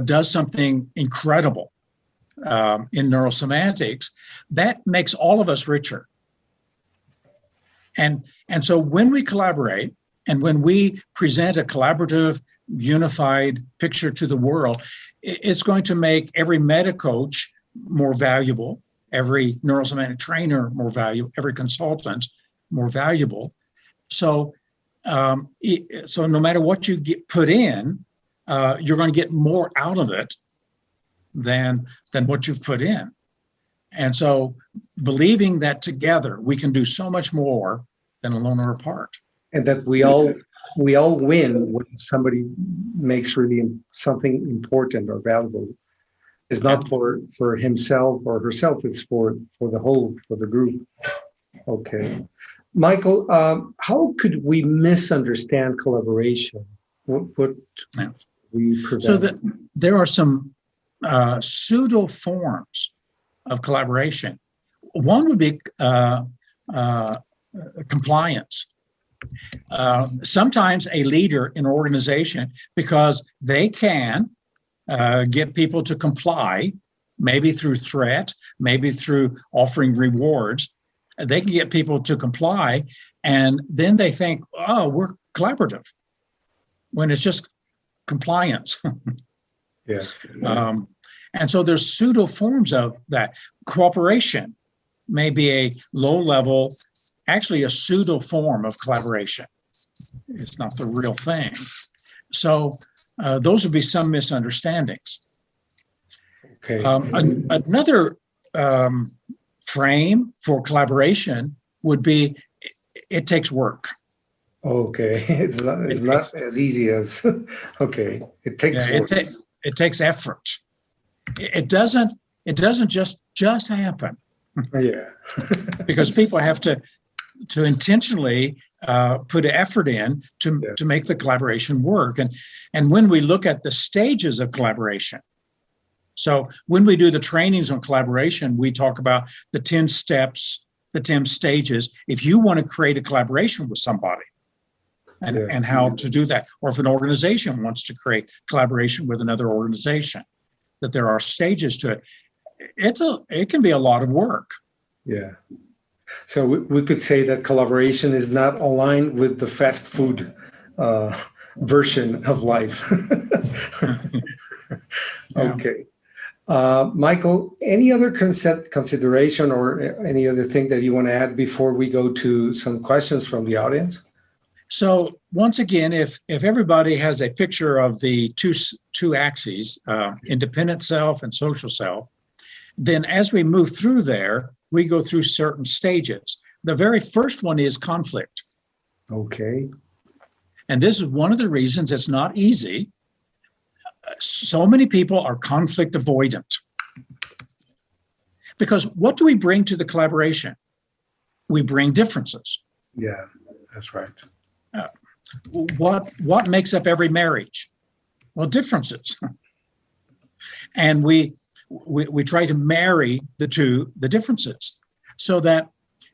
does something incredible in neurosemantics, that makes all of us richer. And so when we collaborate and when we present a collaborative, unified picture to the world, it's going to make every meta coach more valuable, every neurosemantic trainer more valuable, every consultant more valuable. So, so no matter what you put in, you're going to get more out of it than what you've put in. And so believing that together we can do so much more than alone or apart. And that we all win when somebody makes really something important or valuable. It's not for himself or herself, it's for the whole, for the group. Okay. Michael, how could we misunderstand collaboration? What we prevent? So that there are some pseudo forms of collaboration. One would be compliance. Sometimes a leader in an organization, because they can get people to comply, maybe through threat, maybe through offering rewards, they can get people to comply, and then they think, oh, we're collaborative, when it's just compliance. Yes. And so there's pseudo forms of that. Cooperation may be a low level, actually a pseudo form of collaboration. It's not the real thing. So those would be some misunderstandings. Okay. Another frame for collaboration would be it takes work. Okay, it's not as easy as okay. It takes work. It takes effort. It doesn't just happen. Yeah. Because people have to intentionally put effort in to make the collaboration work. And when we look at the stages of collaboration, so when we do the trainings on collaboration, we talk about the 10 steps, the 10 stages. If you want to create a collaboration with somebody and how to do that, or if an organization wants to create collaboration with another organization, that there are stages to it. It can be a lot of work. Yeah. So we could say that collaboration is not aligned with the fast food version of life. Okay. Michael, any other consideration or any other thing that you want to add before we go to some questions from the audience? So once again, if everybody has a picture of the two axes, independent self and social self, then as we move through there, we go through certain stages. The very first one is conflict. Okay. And this is one of the reasons it's not easy. So many people are conflict avoidant. Because what do we bring to the collaboration? We bring differences. Yeah, that's right. What makes up every marriage? Well, differences. And we try to marry the differences. So that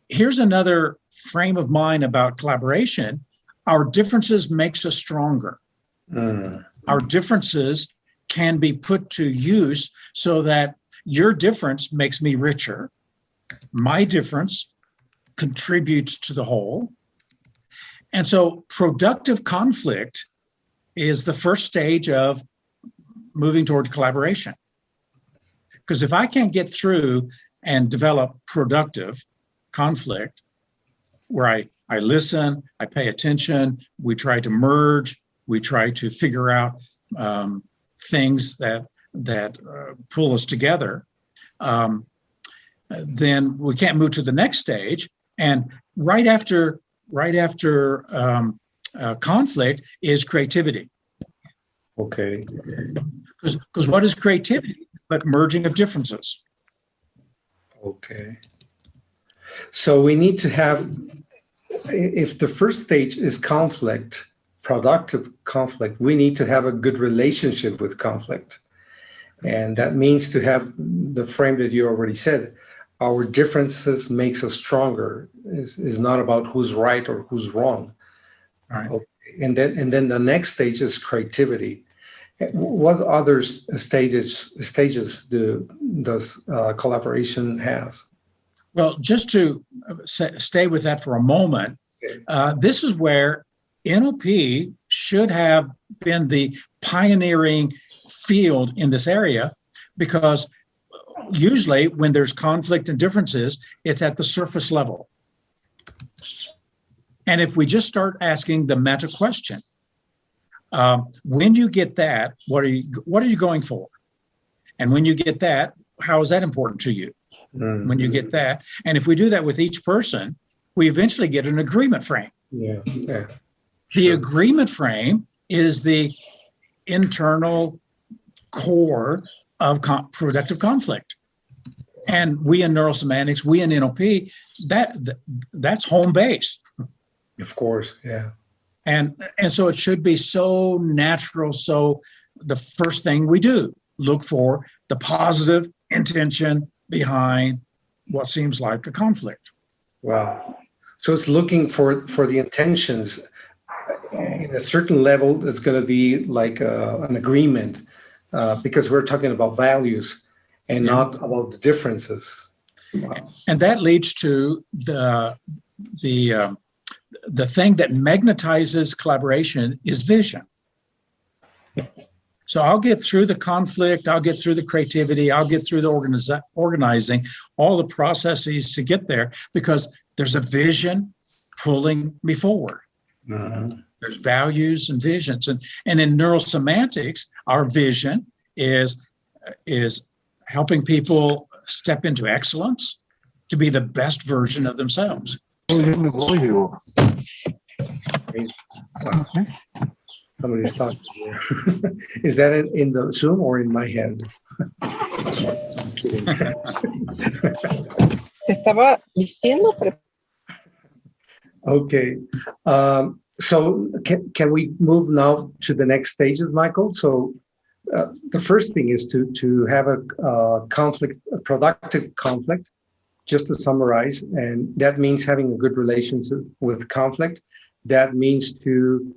here's another frame of mind about collaboration. Our differences makes us stronger. Our differences can be put to use so that your difference makes me richer. My difference contributes to the whole. And so productive conflict is the first stage of moving toward collaboration. Because if I can't get through and develop productive conflict, where I listen, I pay attention, we try to merge, we try to figure out things that pull us together, then we can't move to the next stage. And right after conflict is creativity. Okay. Because what is creativity but merging of differences? Okay. So we need to have, if the first stage is conflict, productive conflict, we need to have a good relationship with conflict. And that means to have the frame that you already said. our differences makes us stronger. Is not about who's right or who's wrong. Right. Okay. And then the next stage is creativity. What other stages does collaboration has? Well, just to stay with that for a moment, this is where NLP should have been the pioneering field in this area, because usually when there's conflict and differences, it's at the surface level. And if we just start asking the meta question, when you get that, what are you going for? And when you get that, how is that important to you? Mm-hmm. When you get that, and if we do that with each person, we eventually get an agreement frame. Yeah. The agreement frame is the internal core of productive conflict. And we in neurosemantics, we in NLP, that's home base. Of course, yeah. And so it should be so natural. So the first thing we do, look for the positive intention behind what seems like a conflict. Wow. So it's looking for the intentions. In a certain level, it's going to be like an agreement, because we're talking about values and not about the differences. Wow. And that leads to the thing that magnetizes collaboration is vision. So I'll get through the conflict, I'll get through the creativity, I'll get through the organizing, all the processes to get there, because there's a vision pulling me forward. Mm-hmm. There's values and visions. And in neurosemantics, our vision is helping people step into excellence to be the best version of themselves. Somebody's talking here. Is that in the Zoom or in my head? Se estaba vistiendo, pero... Okay. So can we move now to the next stages, Michael? So the first thing is to have a conflict, a productive conflict, just to summarize, and that means having a good relationship with conflict. That means to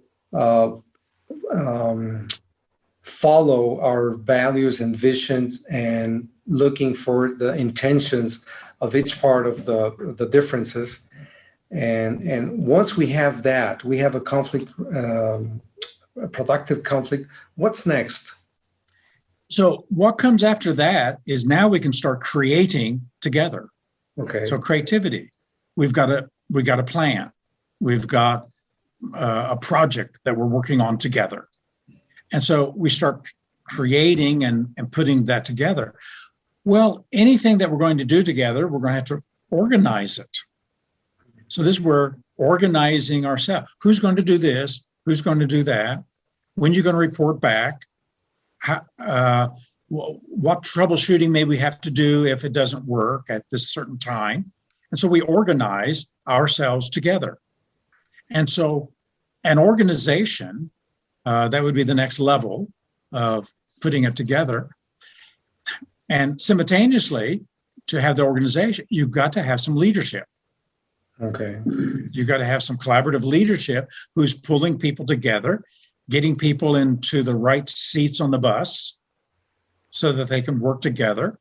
follow our values and visions and looking for the intentions of each part of the differences. And once we have that, we have a conflict, a productive conflict. What's next? So what comes after that is now we can start creating together. Okay. So creativity, we got a plan. We've got a project that we're working on together. And so we start creating and putting that together. Well, anything that we're going to do together, we're going to have to organize it. So this is where organizing ourselves. Who's going to do this? Who's going to do that? When you're going to report back? What troubleshooting may we have to do if it doesn't work at this certain time? And so we organize ourselves together. And so an organization, that would be the next level of putting it together. And simultaneously, to have the organization, you've got to have some leadership. Okay. You've got to have some collaborative leadership who's pulling people together, getting people into the right seats on the bus so that they can work together.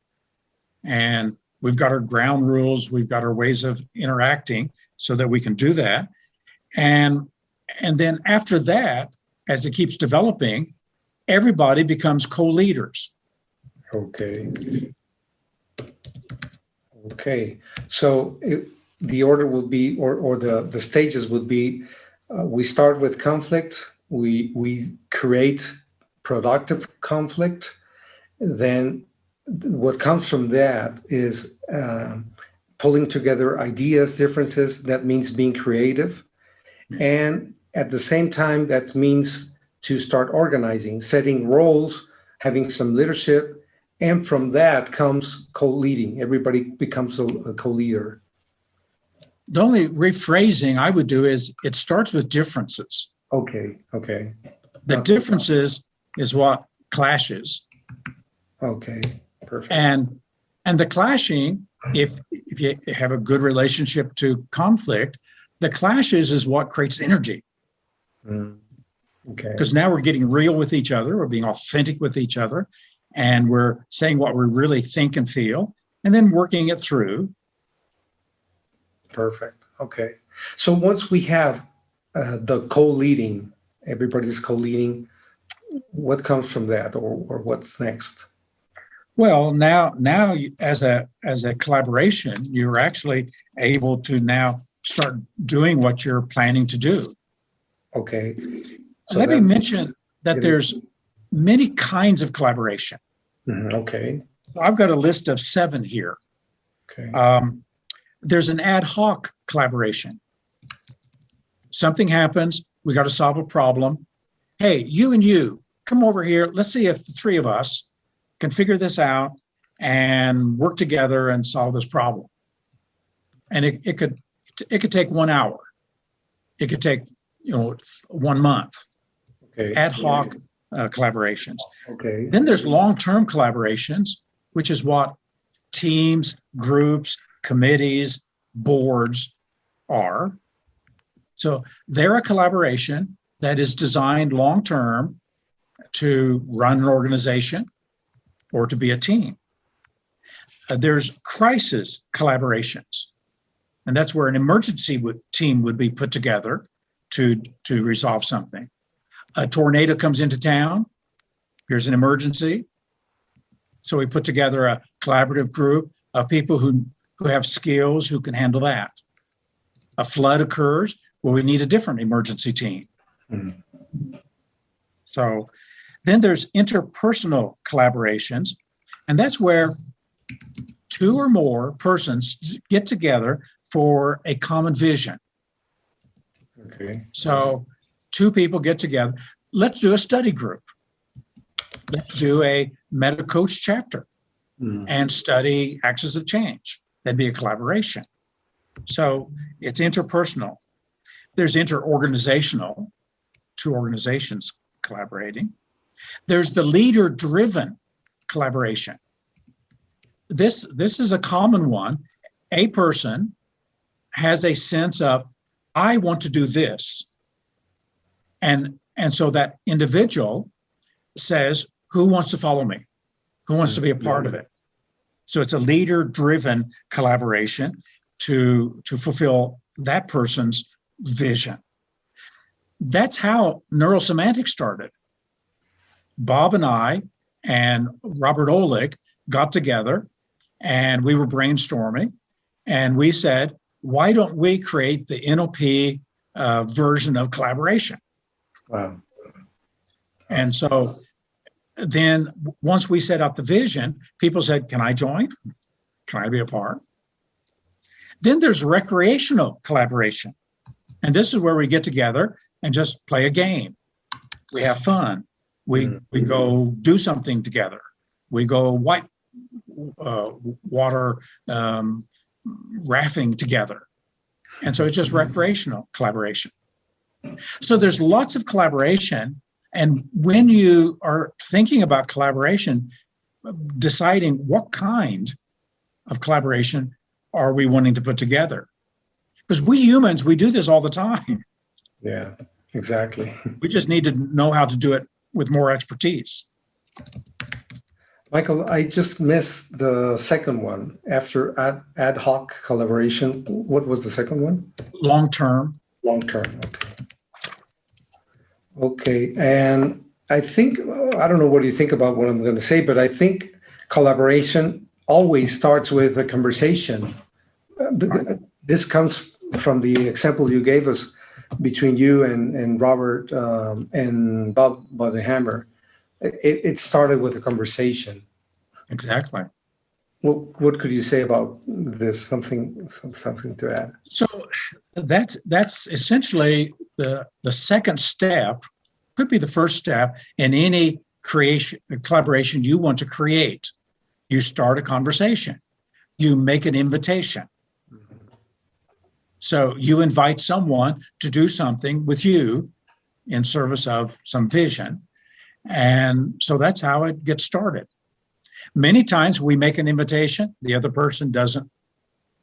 And we've got our ground rules, we've got our ways of interacting so that we can do that. And then after that, as it keeps developing, everybody becomes co-leaders. Okay. Okay. So the order will be, or the stages would be, we start with conflict, we create productive conflict. Then what comes from that is pulling together ideas, differences. That means being creative. And at the same time, that means to start organizing, setting roles, having some leadership. And from that comes co-leading. Everybody becomes a co-leader. The only rephrasing I would do is it starts with differences. Okay. The differences is what clashes. Okay, perfect. And the clashing if you have a good relationship to conflict, the clashes is what creates energy. Okay. Because now we're getting real with each other, we're being authentic with each other, and we're saying what we really think and feel, and then working it through. Perfect. Okay. So once we have the co-leading, everybody's co-leading, what comes from that, or what's next? Well, now as a collaboration, you're actually able to now start doing what you're planning to do. Okay. So let me mention that there's many kinds of collaboration. Okay. I've got a list of 7 here. Okay. There's an ad hoc collaboration. Something happens, we got to solve a problem. Hey, you and you, come over here. Let's see if the 3 of us can figure this out and work together and solve this problem. And it could take 1 hour. It could take 1 month. Okay. Ad hoc collaborations. Okay. Then there's long-term collaborations, which is what teams, groups, committees, boards are. So they're a collaboration that is designed long-term to run an organization or to be a team. There's crisis collaborations, and that's where an emergency team would be put together to resolve something. A tornado comes into town, here's an emergency. So we put together a collaborative group of people who have skills who can handle that. A flood occurs, well, we need a different emergency team. So then there's interpersonal collaborations, and that's where 2 or more persons get together for a common vision. Okay. So 2 people get together. Let's do a study group. Let's do a meta coach chapter and study axis of change. That'd be a collaboration. So it's interpersonal. There's interorganizational, 2 organizations collaborating. There's the leader-driven collaboration. This is a common one. A person has a sense of, I want to do this. And so that individual says, who wants to follow me? Who wants to be a part of it? So it's a leader-driven collaboration to fulfill that person's vision. That's how neurosemantics started. Bob and I and Robert Olick got together and we were brainstorming, and we said, why don't we create the NLP version of collaboration? Wow. And so then once we set up the vision, people said, can I join? Can I be a part? Then there's recreational collaboration. And this is where we get together and just play a game. We have fun. We go do something together. We go white water rafting together. And so it's just recreational collaboration. So there's lots of collaboration. And when you are thinking about collaboration, deciding what kind of collaboration are we wanting to put together? Because we humans, we do this all the time. Yeah, exactly. We just need to know how to do it with more expertise. Michael, I just missed the second one. After ad hoc collaboration, what was the second one? Long-term. Long-term, okay. Okay, and I think, I don't know what you think about what I'm going to say, but I think collaboration always starts with a conversation. This comes from the example you gave us between you and Robert and Bob Bodenhammer. It started with a conversation. Exactly. What could you say about this? Something to add? So that's essentially the second step, could be the first step in any collaboration you want to create. You start a conversation. You make an invitation. So you invite someone to do something with you in service of some vision. And so that's how it gets started. Many times we make an invitation, the other person doesn't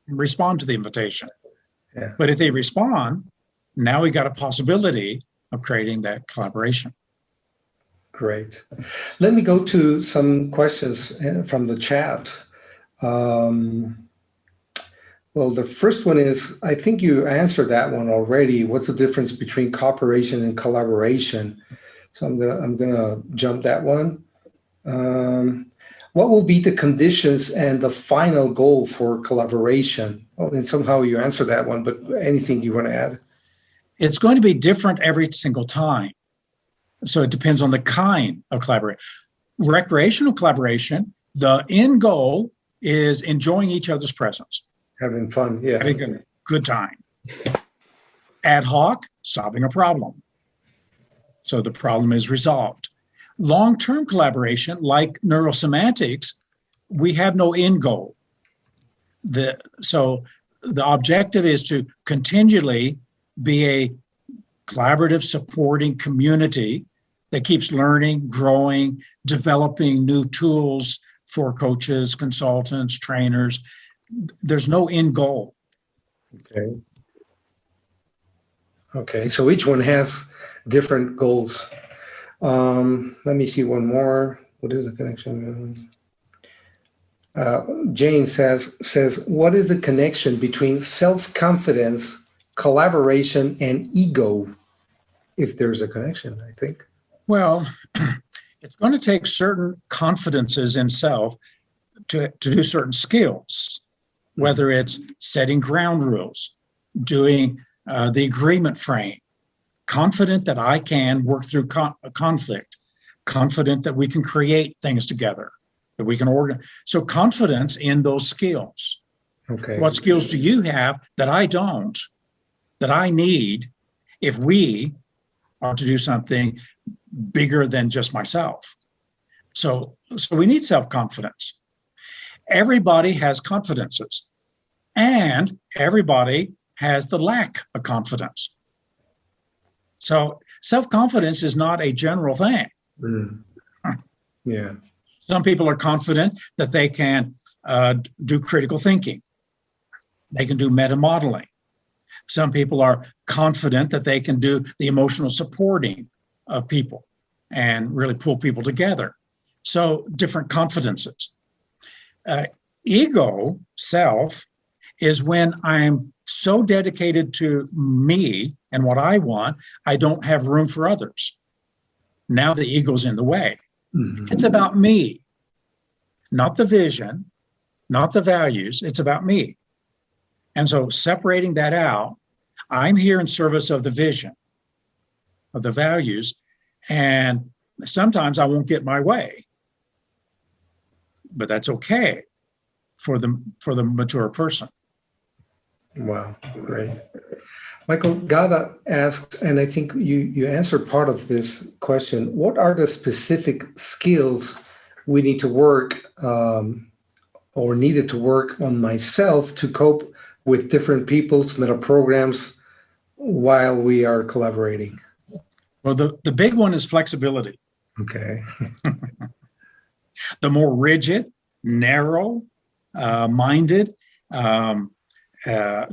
respond to the invitation. Yeah. But if they respond, now we got a possibility of creating that collaboration. Great. Let me go to some questions from the chat. Well, the first one is, I think you answered that one already. What's the difference between cooperation and collaboration? So I'm gonna jump that one. What will be the conditions and the final goal for collaboration? Well, and somehow you answered that one, but anything you want to add? It's going to be different every single time. So it depends on the kind of collaboration. Recreational collaboration, the end goal is enjoying each other's presence. Having fun, yeah. Having a good time. Ad hoc, solving a problem. So the problem is resolved. Long-term collaboration, like neurosemantics, we have no end goal. So the objective is to continually be a collaborative, supporting community that keeps learning, growing, developing new tools for coaches, consultants, trainers. There's no end goal. Okay. Okay, so each one has different goals. Let me see one more. What is the connection? Jane says, what is the connection between self-confidence, collaboration, and ego? If there's a connection, I think. Well, it's going to take certain confidences in self to do certain skills, whether it's setting ground rules, doing the agreement frame, confident that I can work through conflict, confident that we can create things together, that we can organize. So confidence in those skills. Okay. What skills do you have that I don't, that I need if we are to do something bigger than just myself? So we need self-confidence. Everybody has confidences, and everybody has the lack of confidence. So self-confidence is not a general thing. Mm. Yeah. Some people are confident that they can do critical thinking. They can do meta-modeling. Some people are confident that they can do the emotional supporting of people and really pull people together. So different confidences. Ego, self, is when I'm so dedicated to me and what I want, I don't have room for others. Now the ego's in the way. Mm-hmm. It's about me, not the vision, not the values. It's about me. And so separating that out, I'm here in service of the vision, of the values, and sometimes I won't get my way. But that's okay for the mature person. Wow, great. Michael Gada asks, and I think you answered part of this question, what are the specific skills we need to work or needed to work on myself to cope with different people's meta programs while we are collaborating? Well, the big one is flexibility. Okay. The more rigid, narrow, minded,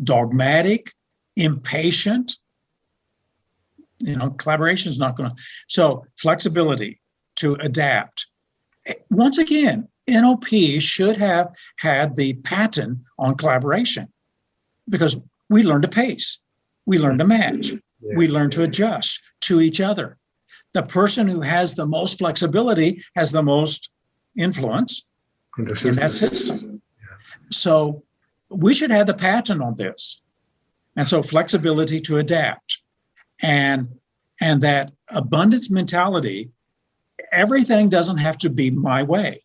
dogmatic, impatient, collaboration is not going to. So flexibility to adapt. Once again, NOP should have had the patent on collaboration because we learn to pace, we learn to match, we learn to adjust to each other. The person who has the most flexibility has the most influence in that system. So we should have the patent on this. And so flexibility to adapt and that abundance mentality, everything doesn't have to be my way.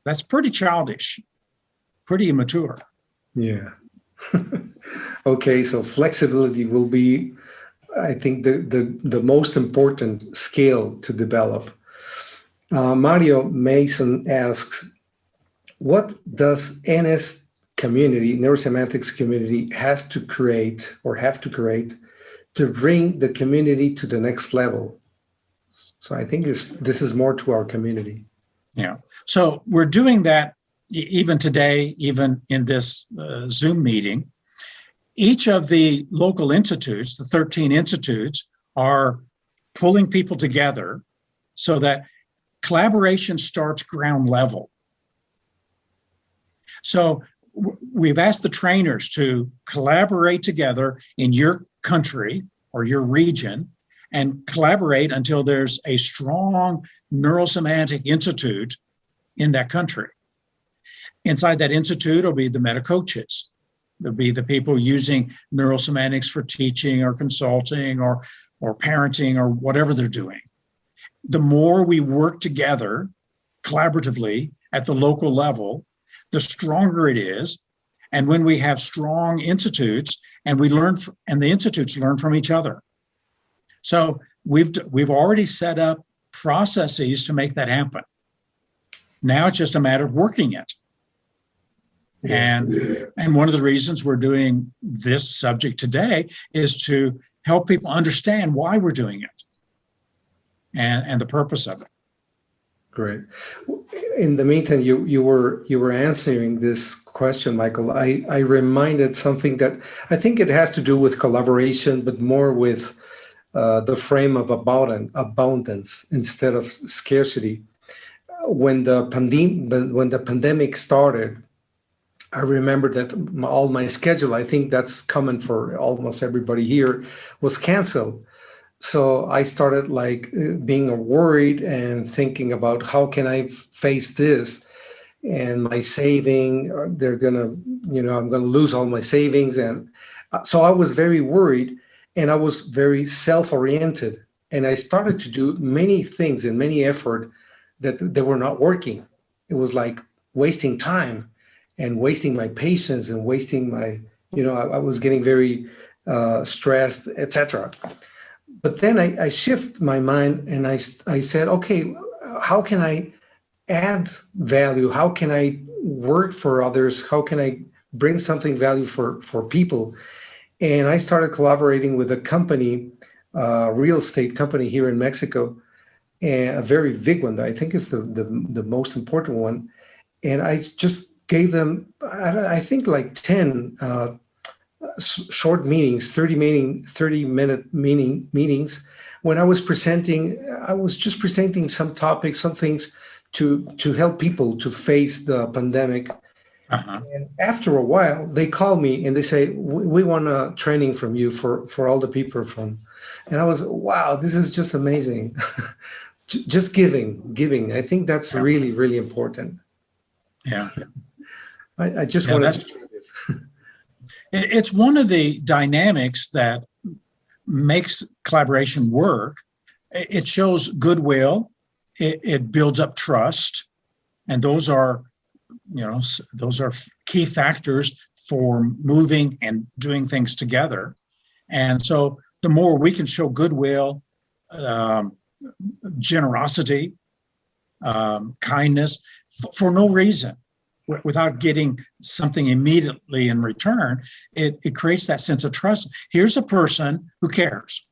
That's pretty childish, pretty immature. Yeah. Okay, so flexibility will be, I think, the most important skill to develop. Mario Mason asks, what does NS community, neurosemantics community, have to create to bring the community to the next level? So I think this is more to our community. Yeah. So we're doing that even today, even in this Zoom meeting. Each of the local institutes, the 13 institutes, are pulling people together so that collaboration starts ground level. So we've asked the trainers to collaborate together in your country or your region and collaborate until there's a strong neurosemantic institute in that country. Inside that institute will be the meta-coaches. There'll be the people using neurosemantics for teaching or consulting or parenting or whatever they're doing. The more we work together collaboratively at the local level, the stronger it is. And when we have strong institutes and we learn, and the institutes learn from each other. So we've already set up processes to make that happen. Now it's just a matter of working it. And one of the reasons we're doing this subject today is to help people understand why we're doing it and the purpose of it. Great. In the meantime, you were answering this question, Michael. I reminded something that I think it has to do with collaboration, but more with the frame of abundance instead of scarcity. When the pandemic started, I remember that all my schedule, I think that's common for almost everybody here, was canceled. So I started like being worried and thinking about how can I face this, and my saving, I'm gonna lose all my savings. And so I was very worried and I was very self-oriented. And I started to do many things and many effort that they were not working. It was like wasting time and wasting my patience and wasting my, I was getting very stressed, etc. But then I shift my mind and I said, okay, how can I add value? How can I work for others? How can I bring something value for people? And I started collaborating with a company, real estate company here in Mexico, and a very big one. I think it's the most important one. And I just gave them, I think like 10 short meetings, 30-minute meetings. When I was presenting, I was just presenting some topics, some things to help people to face the pandemic. And after a while, they call me and they say, we want a training from you for all the people from. And I was, wow, this is just amazing. Just giving. I think that's really, really important. Yeah. I just wanted to share this. It's one of the dynamics that makes collaboration work. It shows goodwill. It builds up trust. And those are key factors for moving and doing things together. And so the more we can show goodwill, generosity, kindness for no reason, without getting something immediately in return, it creates that sense of trust. Here's a person who cares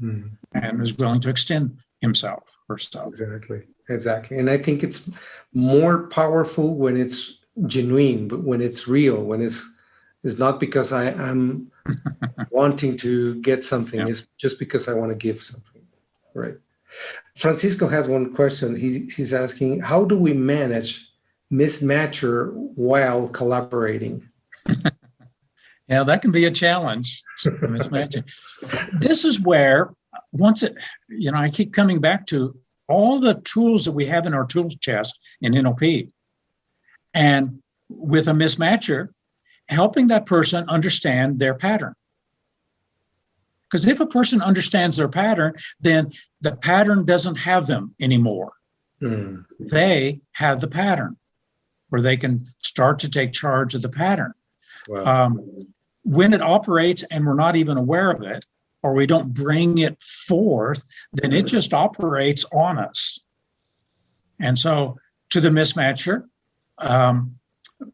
and is willing to extend himself or herself. Exactly. And I think it's more powerful when it's genuine, but when it's real, when it's not because I'm wanting to get something, it's just because I want to give something, right? Francisco has one question. He's asking, how do we manage mismatcher while collaborating? Yeah, that can be a challenge. Mismatching. This is where I keep coming back to all the tools that we have in our tool chest in NLP. And with a mismatcher, helping that person understand their pattern. Because if a person understands their pattern, then the pattern doesn't have them anymore. They have the pattern, where they can start to take charge of the pattern. Wow. When it operates and we're not even aware of it, or we don't bring it forth, then it just operates on us. And so to the mismatcher,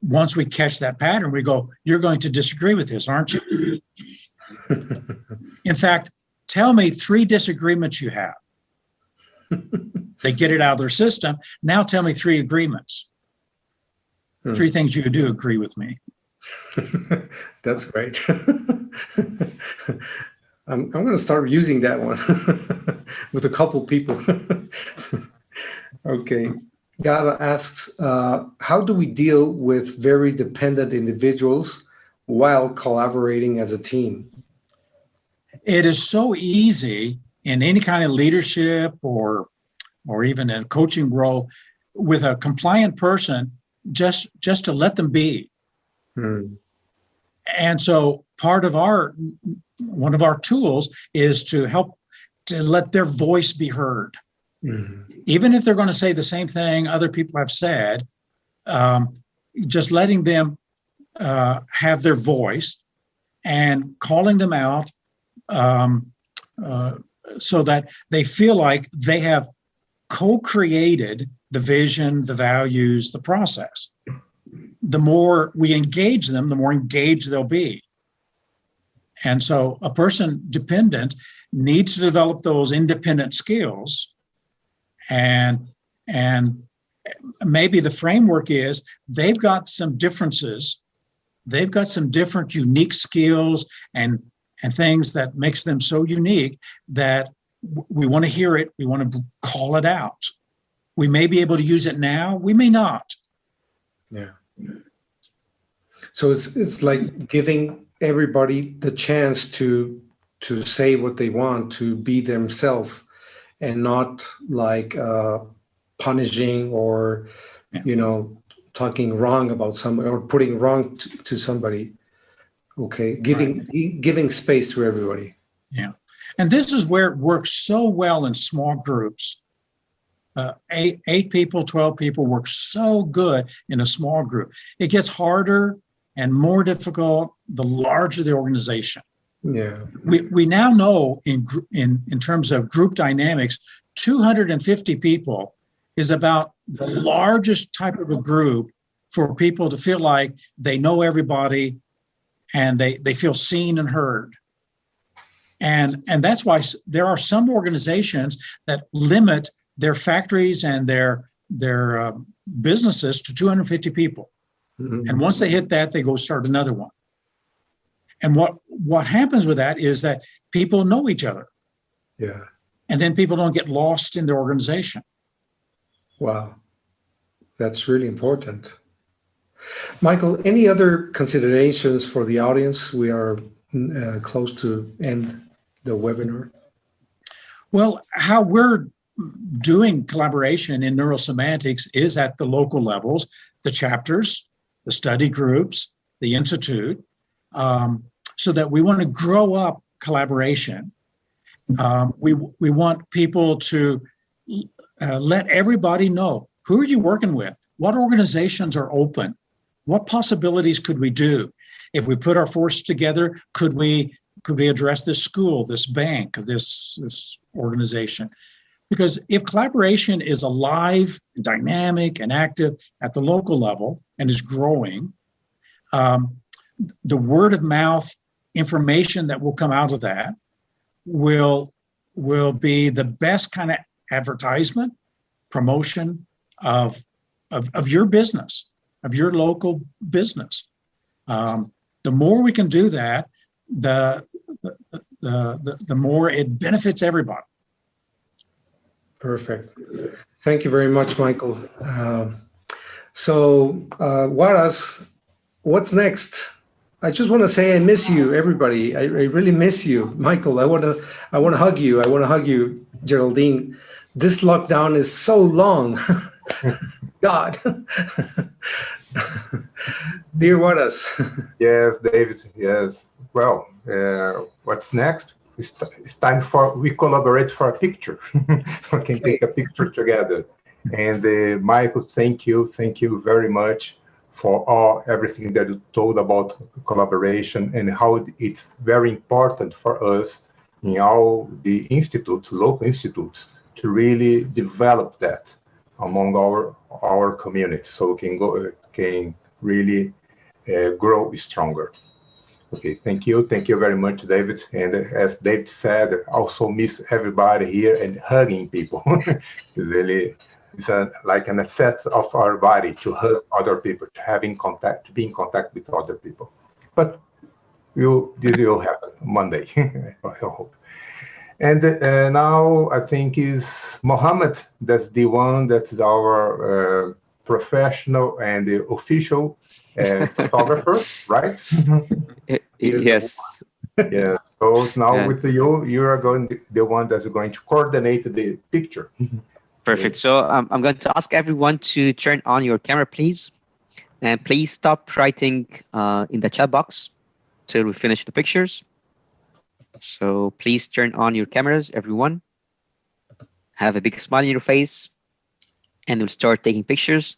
once we catch that pattern, we go, you're going to disagree with this, aren't you? In fact, tell me 3 disagreements you have. They get it out of their system. Now tell me 3 agreements. 3 things you do agree with me. That's great. I'm going to start using that one with a couple people. Okay. Gala asks, how do we deal with very dependent individuals while collaborating as a team? It is so easy in any kind of leadership or even in a coaching role with a compliant person just to let them be. And so one of our tools is to help to let their voice be heard. Even if they're going to say the same thing other people have said, just letting them have their voice and calling them out so that they feel like they have co-created the vision, the values, the process. The more we engage them, the more engaged they'll be. And so a person dependent needs to develop those independent skills. And maybe the framework is they've got some differences. They've got some different unique skills and things that makes them so unique that we want to hear it. We want to call it out. We may be able to use it now. We may not. Yeah. So it's like giving everybody the chance to say what they want, to be themselves, and not like punishing or talking wrong about somebody or putting wrong to somebody. Okay, giving space to everybody. Yeah, and this is where it works so well in small groups. 8 people, 12 people work so good in a small group. It gets harder and more difficult the larger the organization. Yeah, we now know in terms of group dynamics, 250 people is about the largest type of a group for people to feel like they know everybody and they feel seen and heard. And that's why there are some organizations that limit their factories and their businesses to 250 people. And once they hit that, they go start another one. And what happens with that is that people know each other. Yeah. And then people don't get lost in the organization. Wow. That's really important. Michael, any other considerations for the audience? We are close to end the webinar. Well, how we're doing collaboration in neurosemantics is at the local levels, the chapters, the study groups, the institute, so that we want to grow up collaboration. We want people to let everybody know, who are you working with? What organizations are open? What possibilities could we do? If we put our forces together, could we address this school, this bank, this organization? Because if collaboration is alive, dynamic, and active at the local level and is growing, the word of mouth information that will come out of that will be the best kind of advertisement, promotion of your business, of your local business. The more we can do that, the more it benefits everybody. Perfect. Thank you very much, Michael. So, what's next? I just want to say I miss you, everybody. I really miss you, Michael. I want to hug you. I want to hug you, Geraldine. This lockdown is so long. God. Dear Wallace. Yes, David. Yes. Well, what's next? It's time we collaborate for a picture. We can take a picture together. And Michael, thank you very much for everything that you told about collaboration and how it's very important for us in all the institutes, local institutes, to really develop that among our community, so we can really grow stronger. Okay, thank you. Thank you very much, David. And as David said, also miss everybody here and hugging people. Really, it's like an asset of our body to hug other people, to having contact, to be in contact with other people. But this will happen Monday, I hope. And now I think is Mohammed. That's the one that's our professional and official photographer, right? Yes. Yeah. So now with you are going the one that's going to coordinate the picture. Perfect. So I'm going to ask everyone to turn on your camera, please, and please stop writing in the chat box till we finish the pictures. So please turn on your cameras, everyone. Have a big smile on your face, and we'll start taking pictures.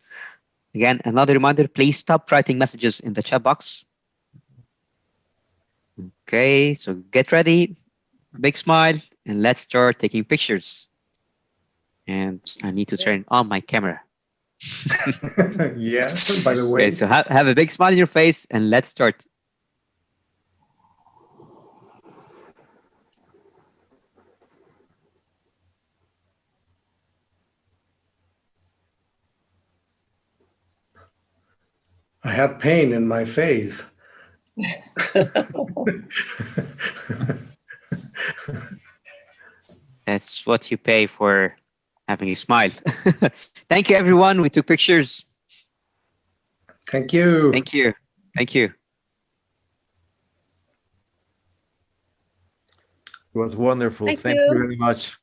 Again, another reminder, please stop writing messages in the chat box. Okay, so get ready, big smile, and let's start taking pictures. And I need to turn on my camera. Yeah, by the way. Okay, so have a big smile on your face, and let's start. I had pain in my face. That's what you pay for having a smile. Thank you, everyone. We took pictures. Thank you. Thank you. Thank you. It was wonderful. Thank Thank you. you very much.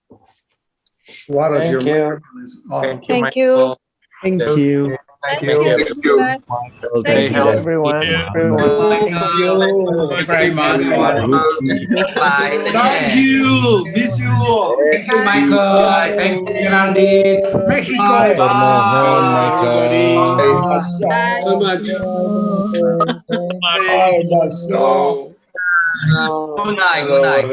What is your Thank you. microphone is off. Thank you. Thank you. Thank you. you. Michael, Thank you, David. everyone. Mohammed. Thank you very much. Bye. Thank you. Miss you all. Thank you, Michael. Thank you, Geraldine. Mexico. Dr. Mohan, Michael. Bye. So much. Bye. Good night. Good night.